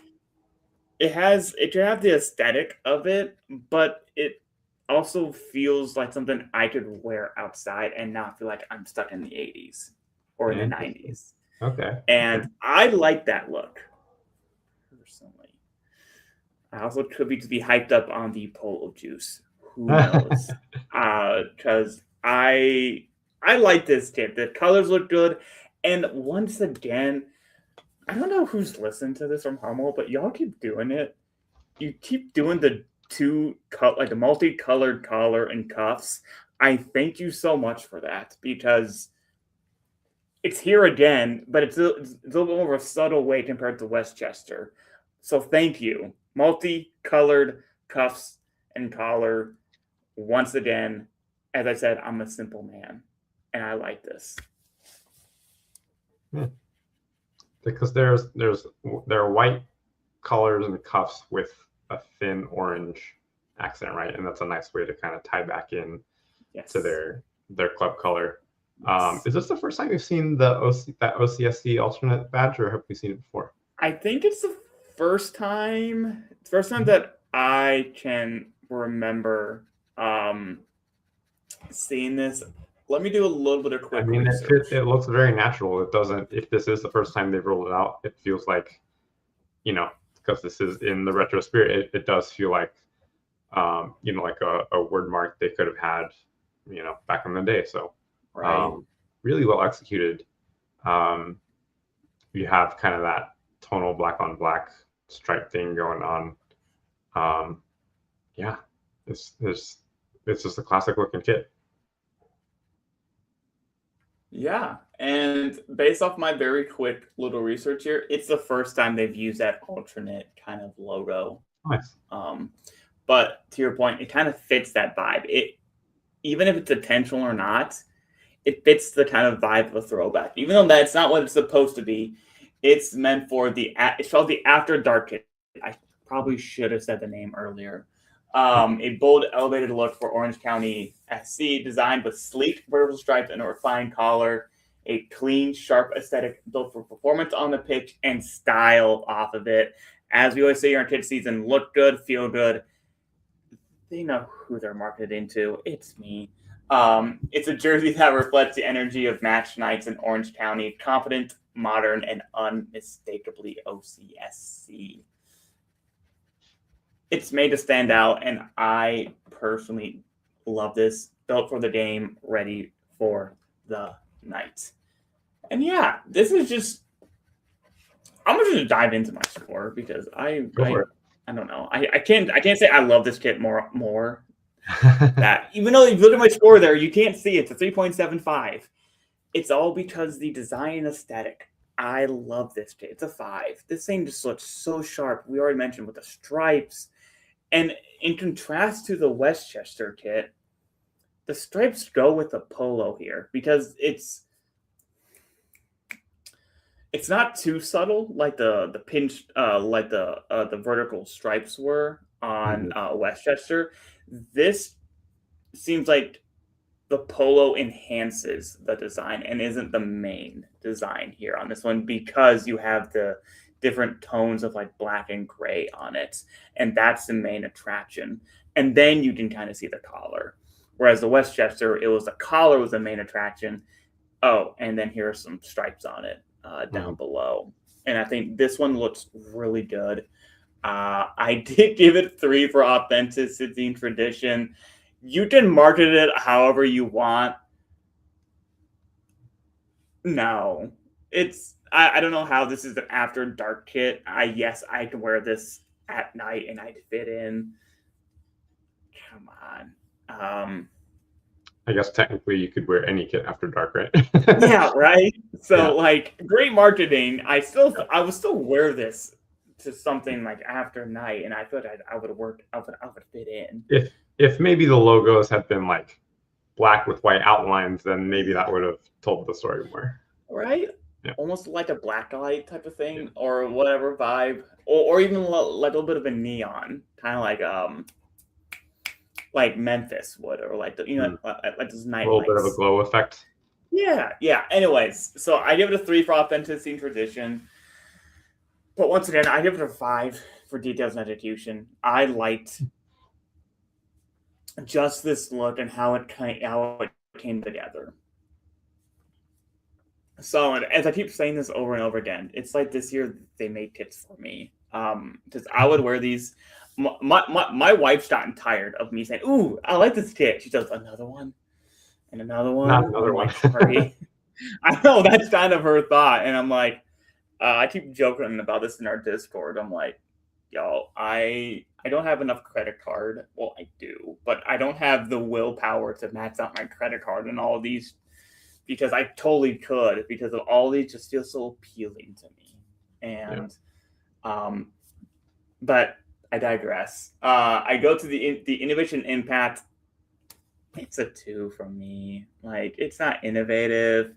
it can have the aesthetic of it, but it also feels like something I could wear outside and not feel like I'm stuck in the 80s or in the 90s. Okay. And I like that look, personally. I also could be to be hyped up on the polo juice. Who knows? Because I like this kit. The colors look good. And once again, I don't know who's listened to this from Hummel, but y'all keep doing it. You keep doing the the multicolored collar and cuffs. I thank you so much for that, because it's here again, but it's a little more of a subtle way compared to Westchester. So thank you. Multicolored cuffs and collar. Once again, as I said, I'm a simple man, and I like this. Yeah. Because there are white collars and cuffs with a thin orange accent, right? And that's a nice way to kind of tie back in to their club color. Yes. Is this the first time you've seen that OCSC alternate badge, or have we seen it before? I think it's the first time. That I can remember seeing this, let me do a little bit of I quick mean, research. it looks very natural. It doesn't. If this is the first time they've rolled it out, it feels like, because this is in the retro spirit, it does feel like, like a word mark they could have had, back in the day. So, Right. really well executed. Um, you have kind of that tonal black on black stripe thing going on. Yeah, it's just a classic looking kit. Yeah. And based off my very quick little research here, it's the first time they've used that alternate kind of logo. Nice. Um, but to your point, it kind of fits that vibe. It even if it's intentional or not, it fits the kind of vibe of a throwback. Even though that's not what it's supposed to be, it's meant for it's called the After Dark kit. I probably should have said the name earlier. A bold, elevated look for Orange County SC, designed with sleek vertical stripes and a refined collar. A clean, sharp aesthetic built for performance on the pitch and style off of it. As we always say here on KitSZN, look good, feel good. They know who they're marketed to. It's me. It's a jersey that reflects the energy of match nights in Orange County. Confident, modern, and unmistakably OCSC. It's made to stand out, and I personally love this. Built for the game, ready for the night. And yeah, this is just. I'm just gonna dive into my score because I don't know. I can't say I love this kit more. That even though you look at my score there, you can't see it's a 3.75. It's all because the design and aesthetic. I love this kit. It's a 5. This thing just looks so sharp. We already mentioned with the stripes. And in contrast to the Westchester kit, the stripes go with the polo here because it's not too subtle like the pinch like the vertical stripes were on Westchester. This seems like the polo enhances the design and isn't the main design here on this one because you have the different tones of like black and gray on it, and that's the main attraction. And then you can kind of see the collar. Whereas the Westchester, it was the collar was the main attraction. Oh, and then here are some stripes on it down below. And I think this one looks really good. I did give it 3 for authenticity and tradition. You can market it however you want. No, I don't know how this is an after dark kit. Yes, I can wear this at night and I'd fit in. Come on. I guess technically you could wear any kit after dark, right? Yeah, right. So like great marketing. I would still wear this to something like after night, and I thought I would have worked. I would fit in. If maybe the logos had been like black with white outlines, then maybe that would have told the story more. Right. Yeah. Almost like a black light type of thing, or whatever vibe, or even like a little bit of a neon, kind of like Memphis would, or like like this night. A little bit of a glow effect. Yeah. Anyways, so I give it a 3 for authenticity and tradition. But once again, I give it a 5 for details and execution. I liked just this look and how it came together. So, as I keep saying this over and over again, it's like this year they made kits for me. Because I would wear these. My wife's gotten tired of me saying, "Ooh, I like this kit." She does another one and another one. Not another one. Sorry. I know that's kind of her thought, and I'm like, I keep joking about this in our Discord. I'm like, y'all, I don't have enough credit card. Well, I do, but I don't have the willpower to max out my credit card and all these because I totally could because of all these just feel so appealing to me. And, but I digress. I go to the innovation impact. It's a 2 from me. Like, it's not innovative.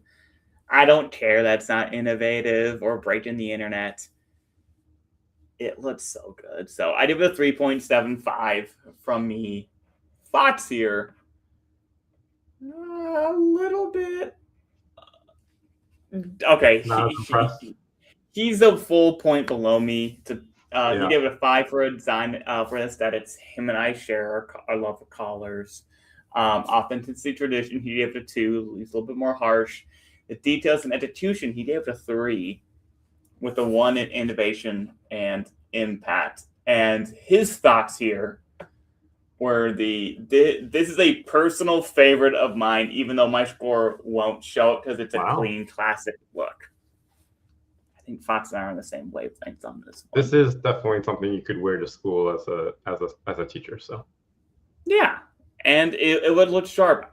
I don't care that's not innovative or breaking the internet. It looks so good. So I give it a 3.75 from me. Fox here. A little bit. Okay. He's a full point below me. He gave it a 5 for a design for aesthetics. Him and I share our love for collars. Authenticity, tradition, he gave it a 2. He's a little bit more harsh. The details and execution, he gave it a 3, with a 1 in innovation and impact. And his thoughts here were this is a personal favorite of mine, even though my score won't show it because it's a clean, classic look. I think Fox and I are on the same wavelength on this one. This is definitely something you could wear to school as a teacher. So yeah, and it would look sharp.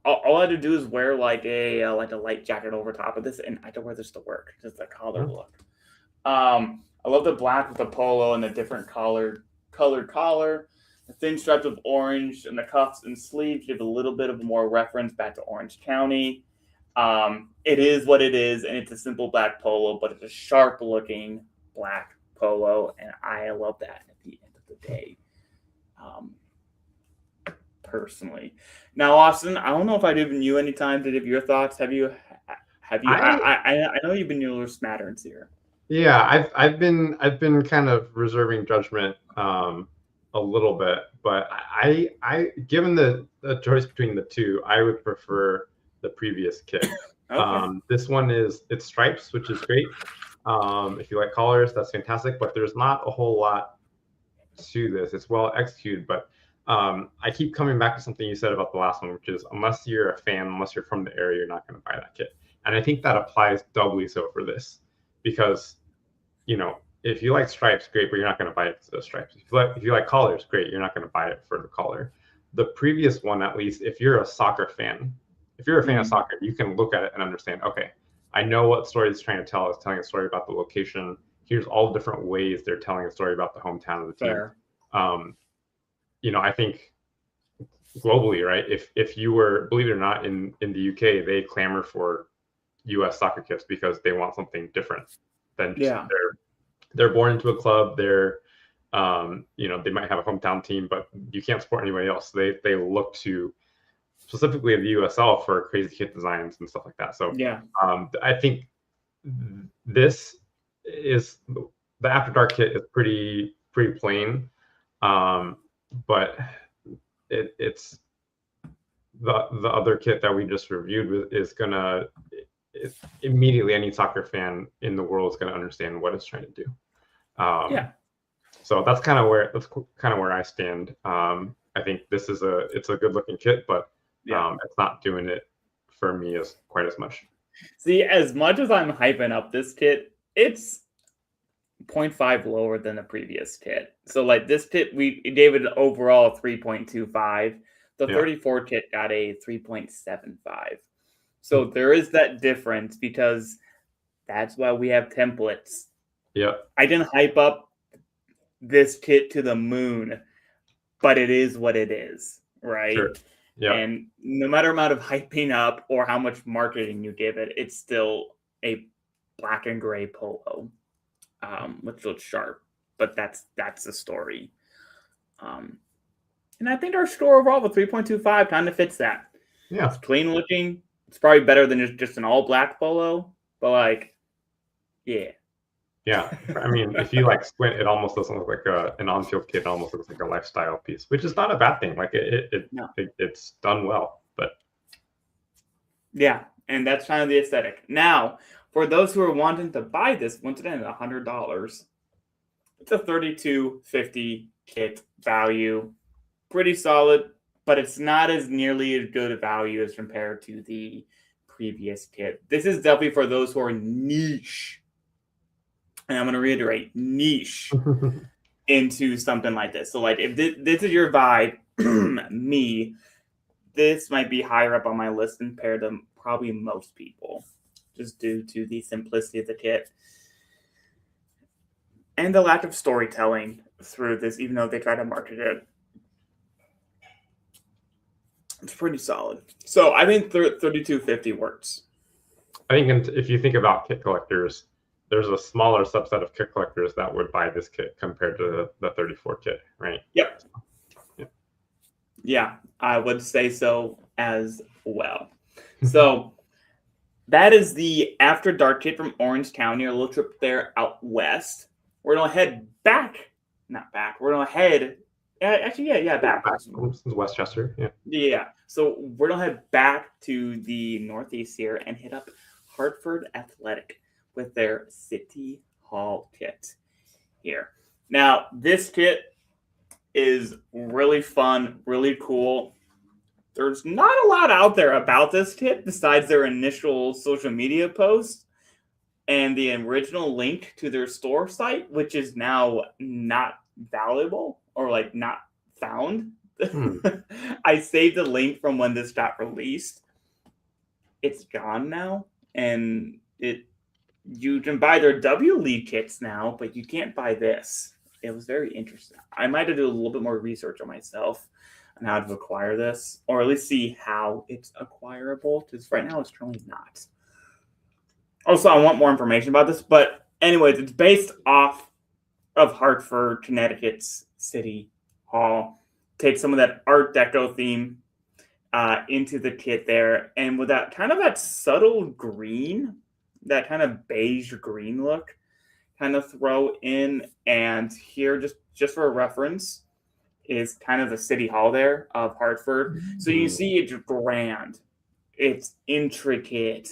All I had to do is wear like a light jacket over top of this, and I could wear this to work. Just a collar look. I love the black with the polo and the different colored collar. The thin stripes of orange and the cuffs and sleeves give a little bit of more reference back to Orange County. It is what it is, and it's a simple black polo, but it's a sharp-looking black polo, and I love that at the end of the day. Personally, now Austin, I don't know if I've given you any time to give your thoughts. Have you? I know you've been a little smatterings here. Yeah, I've been kind of reserving judgment a little bit, but I given the choice between the two, I would prefer the previous kit. Okay. This one it's stripes, which is great. If you like colors, that's fantastic, but there's not a whole lot to this. It's well executed, but I keep coming back to something you said about the last one, which is unless you're a fan, unless you're from the area, you're not going to buy that kit. And I think that applies doubly so for this, because if you like stripes, great, but you're not going to buy it for the stripes. If you like collars, great, you're not going to buy it for the collar. The previous one, at least, if you're a soccer fan, if you're a fan of soccer, you can look at it and understand, okay, I know what story it's trying to tell. It's telling a story about the location. Here's all the different ways they're telling a story about the hometown of the team. Fair. I think globally, right? If you were, believe it or not, in the UK, they clamor for US soccer kits because they want something different than just they're born into a club. They're they might have a hometown team, but you can't support anybody else. They look to specifically the USL for crazy kit designs and stuff like that. So I think this is the After Dark kit is pretty plain, but it's the other kit that we just reviewed is gonna immediately any soccer fan in the world is gonna understand what it's trying to do. So that's kind of where I stand. I think this is it's a good looking kit, but it's not doing it for me quite as much. See, as much as I'm hyping up this kit, it's 0.5 lower than the previous kit. So like this kit, we gave it an overall 3.25. The 34 kit got a 3.75. So there is that difference because that's why we have templates. Yeah. I didn't hype up this kit to the moon, but it is what it is, right? Sure. Yeah. And no matter amount of hyping up or how much marketing you give it, it's still a black and gray polo, which looks sharp. But that's the story. And I think our score overall with 3.25 kind of fits that. Yeah. It's clean looking. It's probably better than just an all black polo, but like, yeah. Yeah, I mean, if you squint, it almost doesn't look like an on-field kit. It almost looks like a lifestyle piece, which is not a bad thing. Like it's done well, but yeah, and that's kind of the aesthetic. Now, for those who are wanting to buy this, once again, $100, it's a $32.50 kit value, pretty solid, but it's not as nearly as good a value as compared to the previous kit. This is definitely for those who are niche. And I'm going to reiterate, niche into something like this. So, like, if this is your vibe, this might be higher up on my list compared to probably most people, just due to the simplicity of the kit and the lack of storytelling through this, even though they try to market it. It's pretty solid. So, I think $32.50 works. I think if you think about kit collectors, there's a smaller subset of kit collectors that would buy this kit compared to the 34 kit, right? Yep. Yeah, I would say so as well. So that is the After Dark kit from Orange County, a little trip there out west. We're going to head we're going to head Actually, yeah, backwards. This is Westchester. Yeah. Yeah. So we're gonna head back to the Northeast here and hit up Hartford Athletic with their City Hall kit here. Now, this kit is really fun, really cool. There's not a lot out there about this kit besides their initial social media post and the original link to their store site, which is now not valuable or like not found. Hmm. I saved the link from when this got released. It's gone now, and it you can buy their W League kits now, but you can't buy this. It was very interesting. I might have to do a little bit more research on myself on how to acquire this, or at least see how it's acquirable, because right now it's currently not. Also, I want more information about this, but anyways, it's based off of Hartford, Connecticut's City Hall. Take some of that Art Deco theme into the kit there, and with that kind of that subtle green, that kind of beige green look, kind of throw in. And here, just for a reference, is kind of the City Hall there of Hartford. So you see it's grand, it's intricate,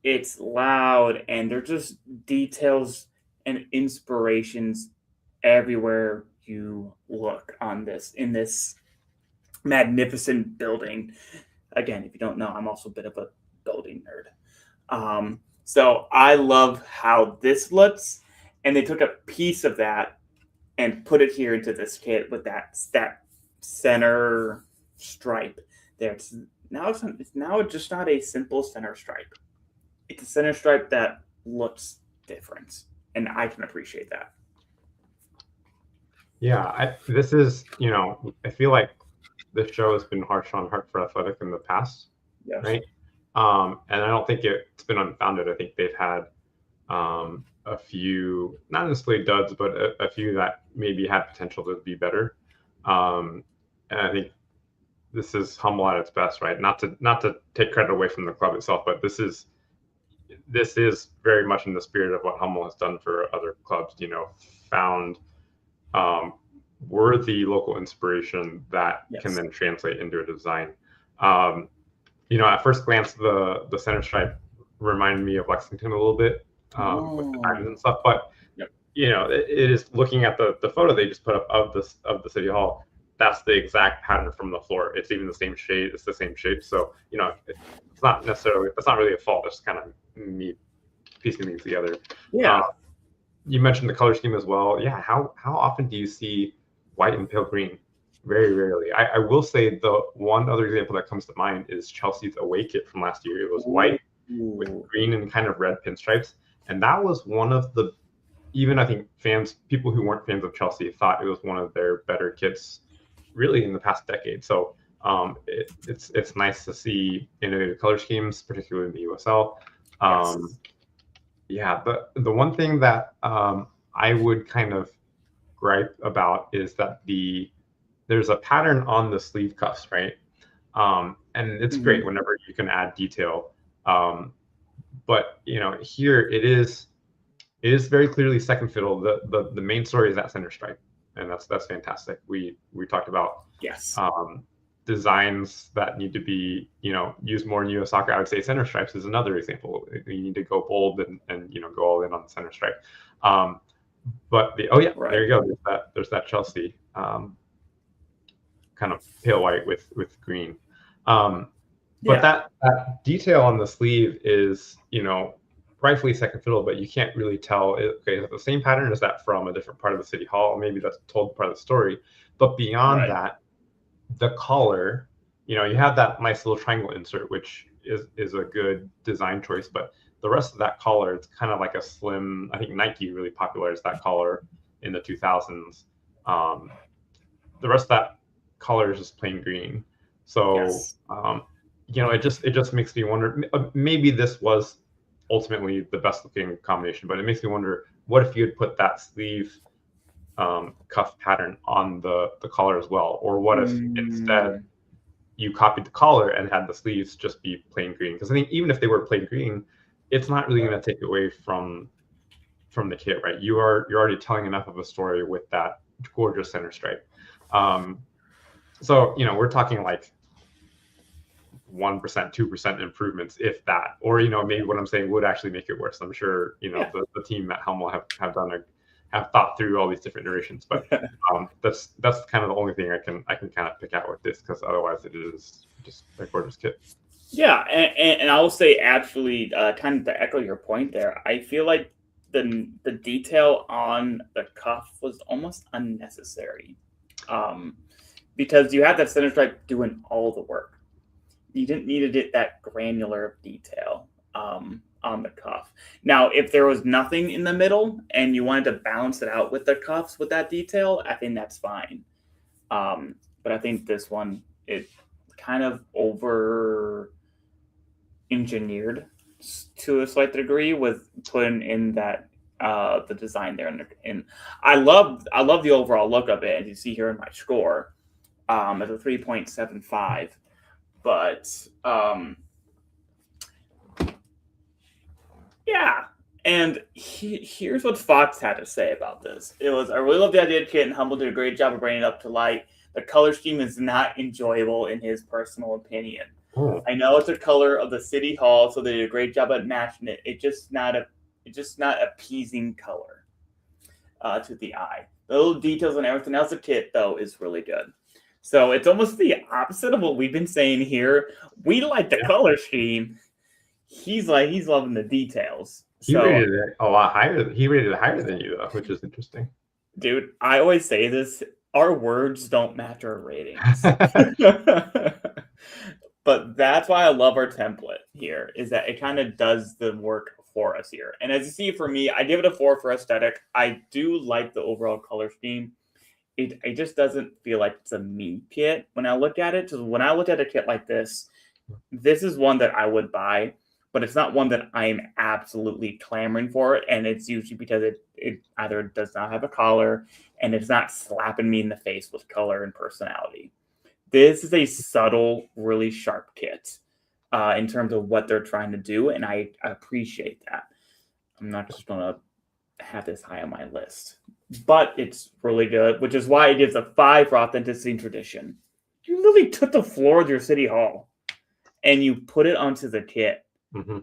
it's loud, and they're just details and inspirations everywhere you look on this in this magnificent building. Again, if you don't know, I'm also a bit of a building nerd. So I love how this looks, and they took a piece of that and put it here into this kit with that center stripe there. It's now just not a simple center stripe. It's a center stripe that looks different, and I can appreciate that. Yeah, this is, I feel like this show has been harsh on Hartford Athletic in the past, Yes. right? And I don't think it's been unfounded. I think they've had a few, not necessarily duds, but a few that maybe had potential to be better. And I think this is Hummel at its best, right? Not to take credit away from the club itself, but this is very much in the spirit of what Hummel has done for other clubs. Found worthy local inspiration that can then translate into a design. At first glance, the center stripe reminded me of Lexington a little bit with the diamonds and stuff. But it is, looking at the photo they just put up of the City Hall. That's the exact pattern from the floor. It's even the same shade. It's the same shape. So it's not necessarily, that's not really a fault. It's kind of me piecing things together. Yeah. You mentioned the color scheme as well. Yeah. How often do you see white and pale green? Very rarely. I will say the one other example that comes to mind is Chelsea's away kit from last year. It was white with green and kind of red pinstripes. And that was one of the, even I think people who weren't fans of Chelsea thought it was one of their better kits really in the past decade. So it's nice to see innovative color schemes, particularly in the USL. Yeah, the one thing that I would kind of gripe about is that there's a pattern on the sleeve cuffs, right? And it's great whenever you can add detail. But here it is very clearly second fiddle. The main story is that center stripe, and that's fantastic. We talked about designs that need to be used more in U.S. soccer. I would say center stripes is another example. You need to go bold and go all in on the center stripe. But there you go. There's that Chelsea kind of pale white with green. But that detail on the sleeve is rightfully second fiddle, but you can't really tell. Okay, is it the same pattern? Is that from a different part of the City Hall? Maybe that's told part of the story. But beyond that, the collar, you have that nice little triangle insert, which is a good design choice. But the rest of that collar, it's kind of like a slim. I think Nike really popularized that collar in the 2000s. The rest of that color is just plain green. So it just makes me wonder. Maybe this was ultimately the best looking combination, but it makes me wonder, what if you had put that sleeve cuff pattern on the collar as well? Or what if instead you copied the collar and had the sleeves just be plain green? Because I think even if they were plain green, it's not really going to take away from the kit, right? You're already telling enough of a story with that gorgeous center stripe. So we're talking like 1%, 2% improvements, if that, or maybe what I'm saying would actually make it worse. I'm sure the team at Helm will have thought through all these different iterations, but that's kind of the only thing I can kind of pick out with this, because otherwise it is just a gorgeous kit. Yeah, and I will say absolutely, kind of to echo your point there. I feel like the detail on the cuff was almost unnecessary, because you had that center stripe doing all the work. You didn't need it that granular detail on the cuff. Now, if there was nothing in the middle and you wanted to balance it out with the cuffs with that detail, I think that's fine. But I think this one, it kind of over engineered to a slight degree with putting in that the design there. And I love the overall look of it, as you see here in my score, at a 3.75. But yeah, and here's what Fox had to say about this. It was, I really love the idea of Kit, and Humble did a great job of bringing it up to light. The color scheme is not enjoyable in his personal opinion. Oh. I know it's a color of the city hall, so they did a great job at matching it. It's just not appeasing color to the eye. The little details and everything else of Kit, though, is really good. So it's almost the opposite of what we've been saying here. We like the color scheme. He's loving the details. He rated it a lot higher. He rated it higher than you, though, which is interesting. Dude, I always say this. Our words don't match our ratings. But that's why I love our template here, is that it kind of does the work for us here. And as you see, for me, I give it a 4 for aesthetic. I do like the overall color scheme. It just doesn't feel like it's a me kit when I look at it. Because when I look at a kit like this is one that I would buy, but it's not one that I'm absolutely clamoring for. And it's usually because it either does not have a collar and it's not slapping me in the face with color and personality. This is a subtle, really sharp kit in terms of what they're trying to do, and I appreciate that. I'm not just going to have this high on my list, but it's really good, which is why it gives a 5 for authenticity and tradition. You literally took the floor of your city hall and you put it onto the kit. Mm-hmm.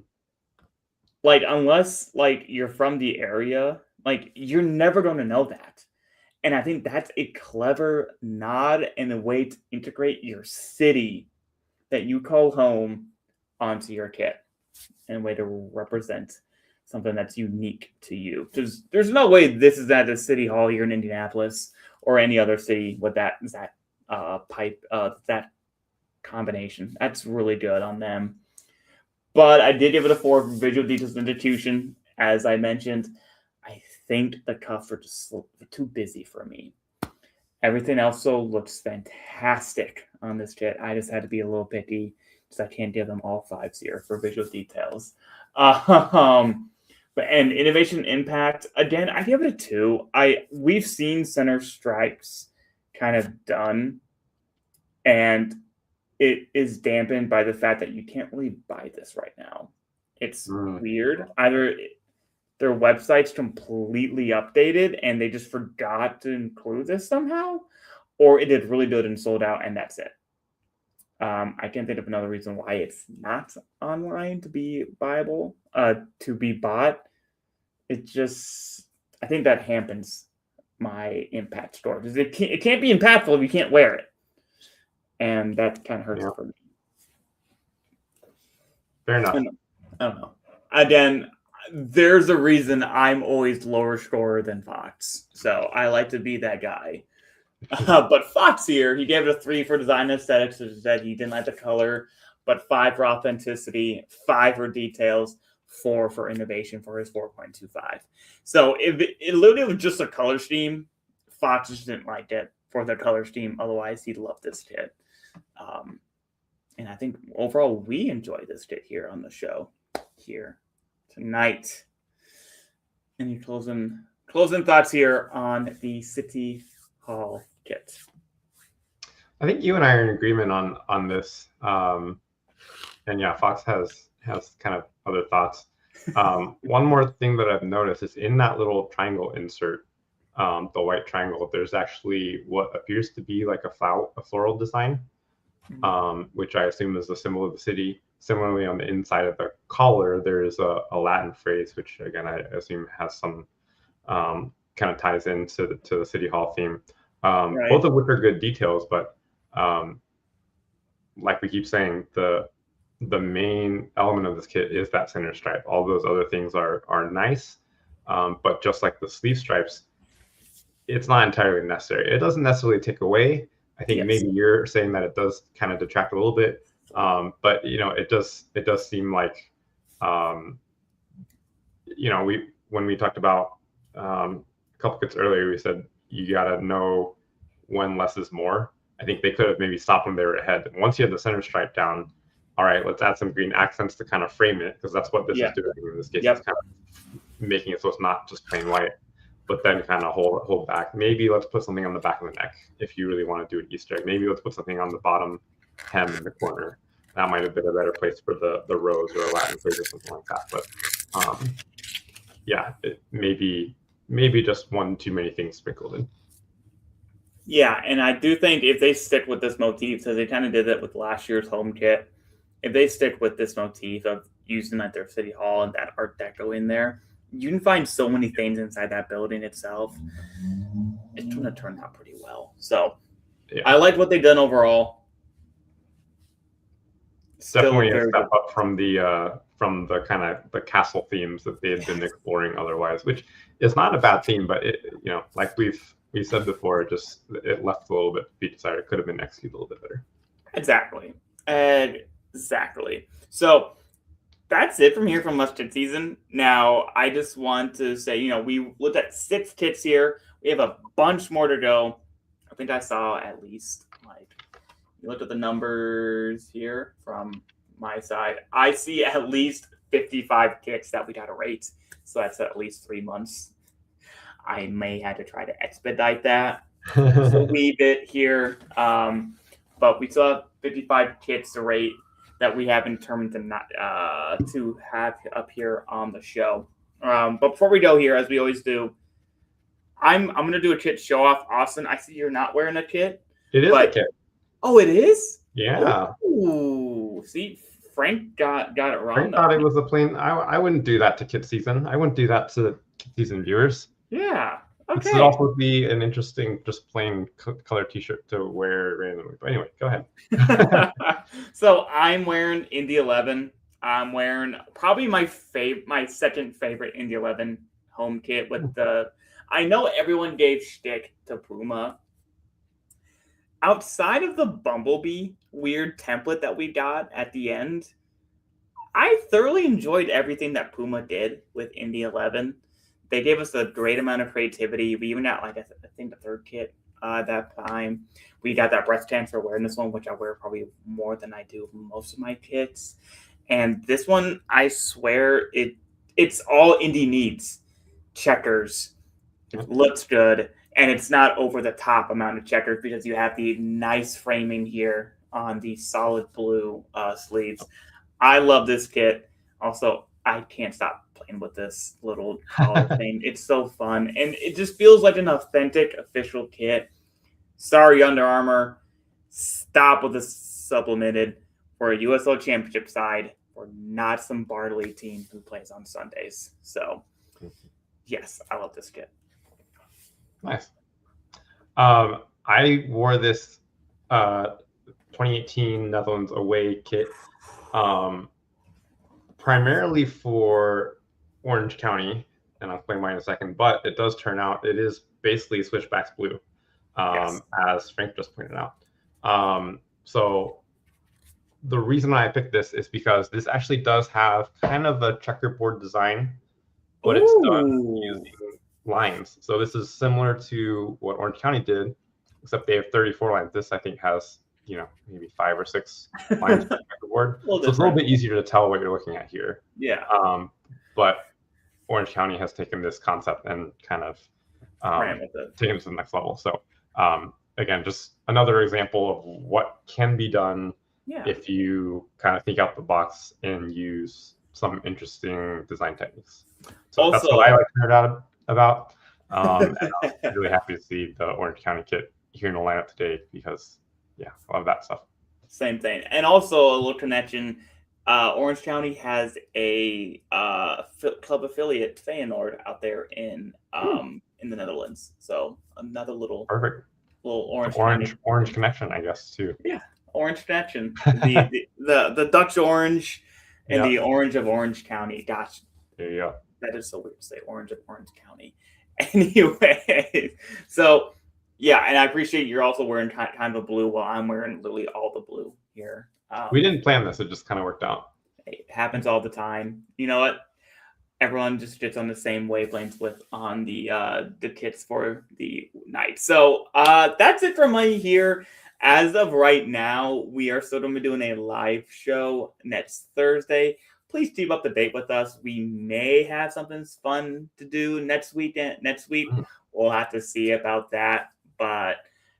Like, unless you're from the area, you're never going to know that. And I think that's a clever nod and a way to integrate your city that you call home onto your kit, and a way to represent something that's unique to you. There's no way this is at the city hall here in Indianapolis or any other city with that combination. That's really good on them. But I did give it a 4 for visual details and institution. As I mentioned, I think the cuffs are just too busy for me. Everything else looks fantastic on this kit. I just had to be a little picky because I can't give them all 5s here for visual details. And innovation impact, again, I give it a 2. We've seen center stripes kind of done, and it is dampened by the fact that you can't really buy this right now. It's weird. Either their website's completely updated and they just forgot to include this somehow, or it did really good and sold out, and that's it. I can't think of another reason why it's not online to be buyable, to be bought. It just, I think that hampers my impact score, because it can't be impactful if you can't wear it, and that kind of hurts for me. Fair enough. I don't know. Again, there's a reason I'm always lower scorer than Fox, so I like to be that guy. But Fox here, he gave it a 3 for design and aesthetics, which said he didn't like the color, but 5 for authenticity, 5 for details, 4 for innovation for his 4.25. So if it literally was just a color scheme, Fox just didn't like it for the color scheme. Otherwise, he'd love this kit. And I think overall we enjoy this kit here on the show here tonight. Any closing thoughts here on the City Hall kit? I think you and I are in agreement on this. And yeah, Fox has kind of other thoughts. One more thing that I've noticed is in that little triangle insert, the white triangle, there's actually what appears to be like a floral design, which I assume is the symbol of the city. Similarly, on the inside of the collar, there's a Latin phrase, which again I assume has some kind of ties into the city hall theme. Right. Both of which are good details, but like we keep saying, the main element of this kit is that center stripe. All those other things are nice, but just like the sleeve stripes, it's not entirely necessary. It doesn't necessarily take away. I think Yes. maybe you're saying that it does kind of detract a little bit, but it does seem like when we talked about a couple kits earlier, we said you gotta know when less is more. I think they could have maybe stopped when they were ahead. Once you had the center stripe down, all right, let's add some green accents to kind of frame it, because that's what this is doing in this case. It's kind of making it so it's not just plain white, but then kind of hold back. Maybe let's put something on the back of the neck if you really want to do an Easter egg. Maybe let's put something on the bottom hem in the corner. That might have been a better place for the rose or a Latin phrase or something like that. But it maybe just one too many things sprinkled in. Yeah, and I do think if they stick with this motif, so they kind of did it with last year's home kit, if they stick with this motif of using like their city hall and that art deco in there, you can find so many things inside that building itself. It's going to turn out pretty well. So I like what they've done overall. Definitely a step up from the kind of the castle themes that they had been exploring otherwise, which is not a bad theme, but like we said before, it left a little bit to be desired. It could have been executed a little bit better. Exactly. So that's it from here from Must Kit Season. Now, I just want to say, we looked at 6 kits here. We have a bunch more to go. I think I saw at least, you looked at the numbers here from my side. I see at least 55 kits that we got to rate. So that's at least 3 months. I may have to try to expedite that a wee bit here. But we still have 55 kits to rate that we have determined to have up here on the show. But before we go here, as we always do, I'm going to do a kit show off. Austin, I see you're not wearing a kit. It is a kit. Oh, it is? Yeah. Ooh, see, Frank got it wrong. Frank thought it was a plain. I wouldn't do that to KitSZN. I wouldn't do that to KitSZN viewers. Yeah. Okay. This would also be an interesting, just plain color T-shirt to wear randomly. But anyway, go ahead. So I'm wearing Indy 11. I'm wearing probably my second favorite Indy 11 home kit with the. I know everyone gave shtick to Puma. Outside of the Bumblebee weird template that we got at the end, I thoroughly enjoyed everything that Puma did with Indy 11. They gave us a great amount of creativity. We even got, I think, the third kit that time. We got that breast cancer awareness one, which I wear probably more than I do most of my kits. And this one, I swear, it's all Indy needs. Checkers. It looks good. And it's not over the top amount of checkers because you have the nice framing here on the solid blue sleeves. I love this kit. Also, I can't stop playing with this little collar thing. It's so fun. And it just feels like an authentic official kit. Sorry, Under Armour. Stop with the supplemented for a USL Championship side. We're not some Bartley team who plays on Sundays. So, yes, I love this kit. Nice. I wore this 2018 Netherlands away kit primarily for Orange County, and I'll explain why in a second, but it does turn out it is basically Switchbacks blue, as Frank just pointed out. So the reason I picked this is because this actually does have kind of a checkerboard design, but it's done using lines. So this is similar to what Orange County did, except they have 34 lines. This, I think, has maybe 5 or 6 lines per checkerboard. So it's a little bit easier to tell what you're looking at here. Yeah. But Orange County has taken this concept and kind of taken it to the next level. So again, just another example of what can be done if you kind of think out the box and use some interesting design techniques. So that's what I like to nerd out about. And I was really happy to see the Orange County kit here in the lineup today because, yeah, I love that stuff. Same thing. And also a little connection. Orange County has a club affiliate, Feyenoord, out there in the Netherlands. So another Perfect. little Orange connection, I guess, too. Yeah, Orange connection. The Dutch orange and the orange of Orange County. Gosh, there you go. That is so weird to say, orange of Orange County. Anyway, so yeah, and I appreciate you're also wearing kind of blue while I'm wearing literally all the blue here. We didn't plan this; it just kind of worked out. It happens all the time. You know what? Everyone just gets on the same wavelength on the kits for the night. So that's it for me here. As of right now, we are still going to be doing a live show next Thursday. Please keep up to date with us. We may have something fun to do next week. We'll have to see about that. But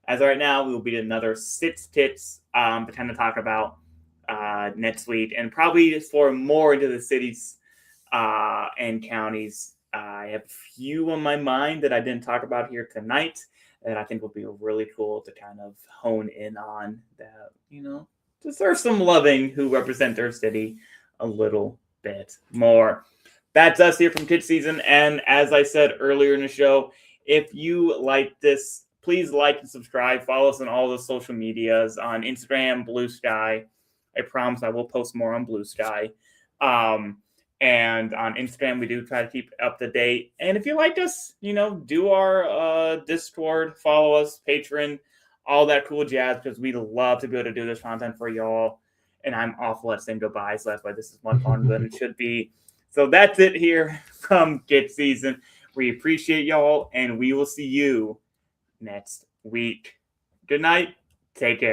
as of right now, we will be another 6 kits to kind of talk about next week, and probably for more into the cities and counties. I have a few on my mind that I didn't talk about here tonight that I think will be really cool to kind of hone in on, that, deserve some loving, who represent their city a little bit more. That's us here from KitSZN. And as I said earlier in the show, if you like this, please like and subscribe. Follow us on all the social medias on Instagram, Blue Sky. I promise I will post more on Blue Sky. And on Instagram, we do try to keep up to date. And if you like us, do our Discord, follow us, Patreon, all that cool jazz, because we'd love to be able to do this content for y'all. And I'm awful at saying goodbye, so that's why this is more fun than it should be. So that's it here from KitSZN. We appreciate y'all, and we will see you next week. Good night. Take care.